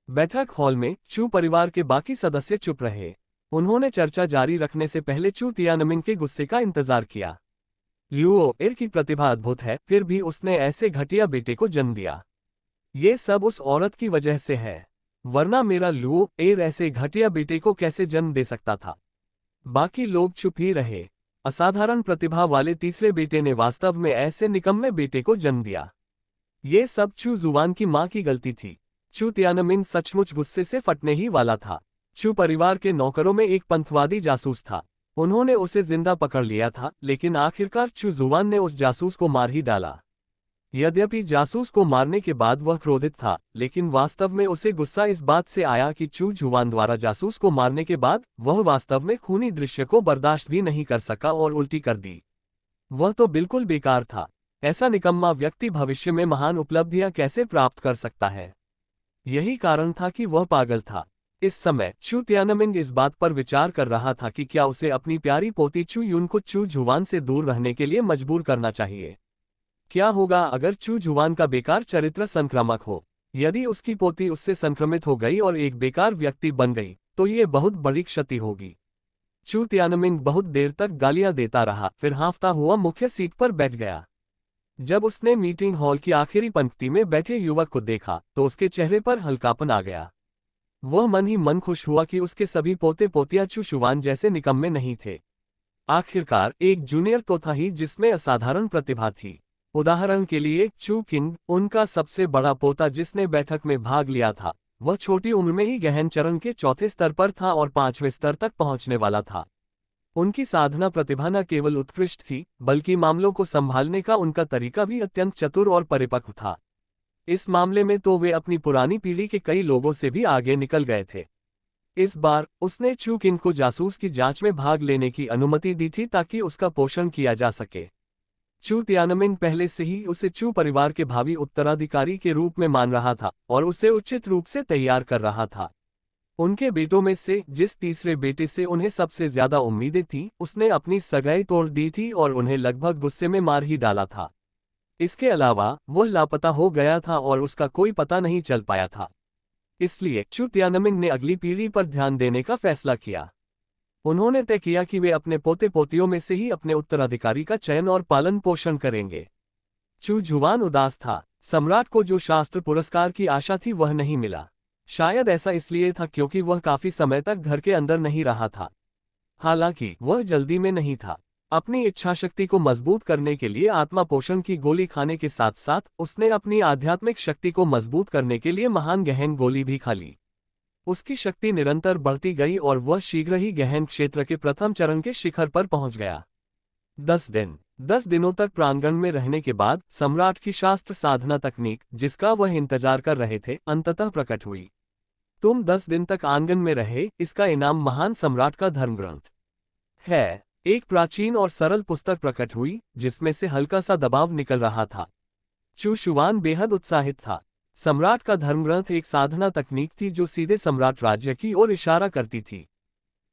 बैठक हॉल में चू परिवार के बाकी सदस्य चुप रहे। उन्होंने चर्चा जारी रखने से पहले चू तियानमिन के गुस्से का इंतजार किया। ल्यूओ एर की प्रतिभा अद्भुत है, फिर भी उसने ऐसे घटिया बेटे को जन्म दिया। ये सब उस औरत की वजह से है, वरना मेरा ल्यूओ एर ऐसे घटिया बेटे को कैसे जन्म दे सकता था? बाकी लोग चुप ही रहे। असाधारण प्रतिभा वाले तीसरे बेटे ने वास्तव में ऐसे निकम्मे बेटे को जन्म दिया। ये सब चू जुवान की मां की गलती थी। चू तियानमिन सचमुच गुस्से से फटने ही वाला था। चू परिवार के नौकरों में एक पंथवादी जासूस था। उन्होंने उसे जिंदा पकड़ लिया था, लेकिन आखिरकार चू जुवान ने उस जासूस को मार ही डाला। यद्यपि जासूस को मारने के बाद वह क्रोधित था, लेकिन वास्तव में उसे गुस्सा इस बात से आया कि चू जुवान द्वारा जासूस को मारने के बाद वह वास्तव में खूनी दृश्य को बर्दाश्त भी नहीं कर सका और उल्टी कर दी। वह तो बिल्कुल बेकार था। ऐसा निकम्मा व्यक्ति भविष्य में महान उपलब्धियां कैसे प्राप्त कर सकता है? यही कारण था कि वह पागल था। इस समय चू तियानमिन इस बात पर विचार कर रहा था कि क्या उसे अपनी प्यारी पोती चू यून को चू जुवान से दूर रहने के लिए मजबूर करना चाहिए। क्या होगा अगर चू जुवान का बेकार चरित्र संक्रामक हो? यदि उसकी पोती उससे संक्रमित हो गई और एक बेकार व्यक्ति बन गई, तो ये बहुत बड़ी क्षति होगी। चू तियानमिन बहुत देर तक गालियां देता रहा, फिर हाँफता हुआ मुख्य सीट पर बैठ गया। जब उसने मीटिंग हॉल की आखिरी पंक्ति में बैठे युवक को देखा, तो उसके चेहरे पर हल्कापन आ गया। वह मन ही मन खुश हुआ कि उसके सभी पोते पोतियां चू जुवान जैसे निकम्मे नहीं थे। आखिरकार एक जूनियर तो था ही जिसमें असाधारण प्रतिभा थी। उदाहरण के लिए चू किंग, उनका सबसे बड़ा पोता जिसने बैठक में भाग लिया था, वह छोटी उम्र में ही गहन चरण के चौथे स्तर पर था और 5वें स्तर तक पहुंचने वाला था। उनकी साधना प्रतिभा न केवल उत्कृष्ट थी, बल्कि मामलों को संभालने का उनका तरीका भी अत्यंत चतुर और परिपक्व था। इस मामले में तो वे अपनी पुरानी पीढ़ी के कई लोगों से भी आगे निकल गए थे। इस बार उसने चू किंग को जासूस की जांच में भाग लेने की अनुमति दी थी ताकि उसका पोषण किया जा सके। चू तियानमिन पहले से ही उसे चू परिवार के भावी उत्तराधिकारी के रूप में मान रहा था और उसे उचित रूप से तैयार कर रहा था। उनके बेटों में से जिस तीसरे बेटे से उन्हें सबसे ज्यादा उम्मीदें थीं, उसने अपनी सगाई तोड़ दी थी और उन्हें लगभग गुस्से में मार ही डाला था। इसके अलावा वह लापता हो गया था और उसका कोई पता नहीं चल पाया था। इसलिए चू तियानमिन ने अगली पीढ़ी पर ध्यान देने का फैसला किया। उन्होंने तय किया कि वे अपने पोते पोतियों में से ही अपने उत्तराधिकारी का चयन और पालन पोषण करेंगे। चू जुवान उदास था। सम्राट को जो शास्त्र पुरस्कार की आशा थी वह नहीं मिला। शायद ऐसा इसलिए था क्योंकि वह काफी समय तक घर के अंदर नहीं रहा था। हालांकि वह जल्दी में नहीं था। अपनी इच्छाशक्ति को मजबूत करने के लिए आत्मा पोषण की गोली खाने के साथ साथ उसने अपनी आध्यात्मिक शक्ति को मजबूत करने के लिए महान गहन गोली भी खा ली। उसकी शक्ति निरंतर बढ़ती गई और वह शीघ्र ही गहन क्षेत्र के प्रथम चरण के शिखर पर पहुंच गया। 10 दिनों तक प्रांगण में रहने के बाद सम्राट की शास्त्र साधना तकनीक, जिसका वह इंतजार कर रहे थे, अंततः प्रकट हुई। तुम 10 दिन तक आंगन में रहे, इसका इनाम महान सम्राट का धर्मग्रंथ है। एक प्राचीन और सरल पुस्तक प्रकट हुई जिसमें से हल्का सा दबाव निकल रहा था। चू जुवान बेहद उत्साहित था। सम्राट का धर्मग्रंथ एक साधना तकनीक थी जो सीधे सम्राट राज्य की ओर इशारा करती थी।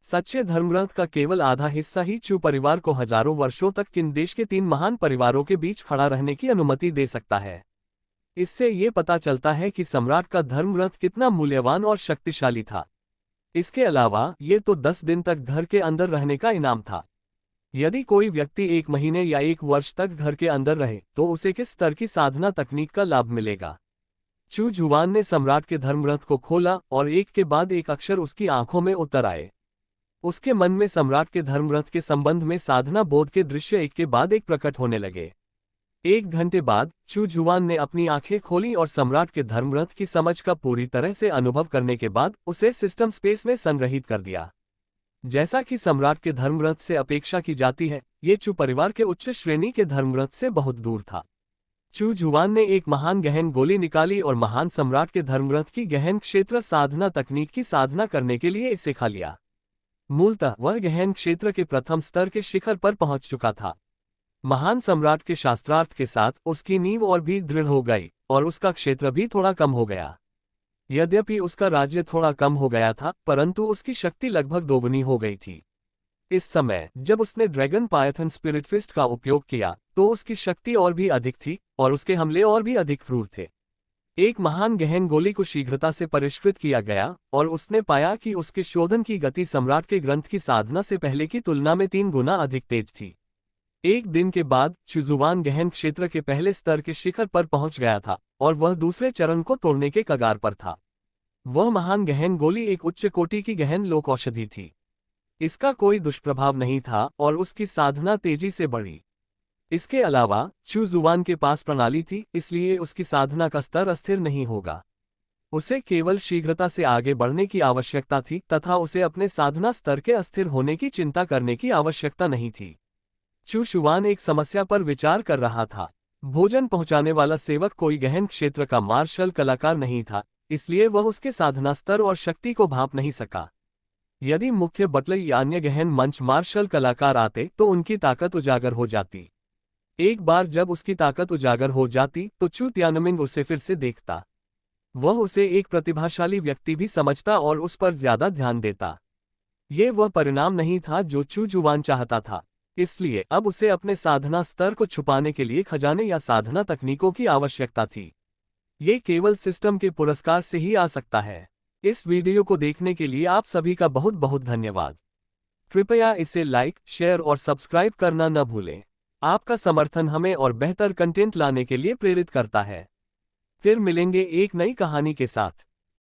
सच्चे धर्मग्रंथ का केवल आधा हिस्सा ही चू परिवार को हजारों वर्षों तक किन देश के 3 महान परिवारों के बीच खड़ा रहने की अनुमति दे सकता है। इससे ये पता चलता है कि सम्राट का धर्मग्रंथ कितना मूल्यवान और शक्तिशाली था। इसके अलावा ये तो 10 दिन तक घर के अंदर रहने का इनाम था। यदि कोई व्यक्ति 1 महीने या 1 वर्ष तक घर के अंदर रहे तो उसे किस स्तर की साधना तकनीक का लाभ मिलेगा? चू जुवान ने सम्राट के धर्मग्रंथ को खोला और एक के बाद एक अक्षर उसकी आंखों में उतर आए। उसके मन में सम्राट के धर्मग्रंथ के संबंध में साधना बोध के दृश्य एक के बाद एक प्रकट होने लगे। 1 घंटे बाद चू जुवान ने अपनी आंखें खोली और सम्राट के धर्मग्रंथ की समझ का पूरी तरह से अनुभव करने के बाद उसे सिस्टम स्पेस में संग्रहित कर दिया। जैसा कि सम्राट के धर्मग्रंथ से अपेक्षा की जाती है, ये चू परिवार के उच्च श्रेणी के धर्मग्रंथ से बहुत दूर था। चू जुवान ने एक महान गहन गोली निकाली और महान सम्राट के धर्मग्रंथ की गहन क्षेत्र साधना तकनीक की साधना करने के लिए इसे खा लिया। मूलतः वह गहन क्षेत्र के प्रथम स्तर के शिखर पर पहुंच चुका था। महान सम्राट के शास्त्रार्थ के साथ उसकी नींव और भी दृढ़ हो गई और उसका क्षेत्र भी थोड़ा कम हो गया। यद्यपि उसका राज्य थोड़ा कम हो गया था, परंतु उसकी शक्ति लगभग दोगुनी हो गई थी। इस समय जब उसने ड्रैगन पायथन स्पिरिट फिस्ट का उपयोग किया तो उसकी शक्ति और भी अधिक थी और उसके हमले और भी अधिक क्रूर थे। एक महान गहन गोली को शीघ्रता से परिष्कृत किया गया और उसने पाया कि उसके शोधन की गति सम्राट के ग्रंथ की साधना से पहले की तुलना में 3 गुना अधिक तेज थी। एक दिन के बाद चुजुवान गहन क्षेत्र के पहले स्तर के शिखर पर पहुंच गया था और वह दूसरे चरण को तोड़ने के कगार पर था। वह महान गहन गोली एक उच्च कोटि की गहन लोक औषधि थी। इसका कोई दुष्प्रभाव नहीं था और उसकी साधना तेजी से बढ़ी। इसके अलावा चुजुवान के पास प्रणाली थी, इसलिए उसकी साधना का स्तर अस्थिर नहीं होगा। उसे केवल शीघ्रता से आगे बढ़ने की आवश्यकता थी तथा उसे अपने साधना स्तर के अस्थिर होने की चिंता करने की आवश्यकता नहीं थी। चुजुवान एक समस्या पर विचार कर रहा था। भोजन पहुंचाने वाला सेवक कोई गहन क्षेत्र का मार्शल कलाकार नहीं था, इसलिए वह उसके साधना स्तर और शक्ति को भांप नहीं सका। यदि मुख्य बटलर या अन्य गहन मंच मार्शल कलाकार आते तो उनकी ताकत उजागर हो जाती। एक बार जब उसकी ताकत उजागर हो जाती तो चू तियानमिंग उसे फिर से देखता। वह उसे एक प्रतिभाशाली व्यक्ति भी समझता और उस पर ज्यादा ध्यान देता। ये वह परिणाम नहीं था जो चुजुवान चाहता था, इसलिए अब उसे अपने साधना स्तर को छुपाने के लिए खजाने या साधना तकनीकों की आवश्यकता थी। ये केवल सिस्टम के पुरस्कार से ही आ सकता है। इस वीडियो को देखने के लिए आप सभी का बहुत बहुत धन्यवाद। कृपया इसे लाइक, शेयर और सब्सक्राइब करना न भूलें। आपका समर्थन हमें और बेहतर कंटेंट लाने के लिए प्रेरित करता है। फिर मिलेंगे एक नई कहानी के साथ।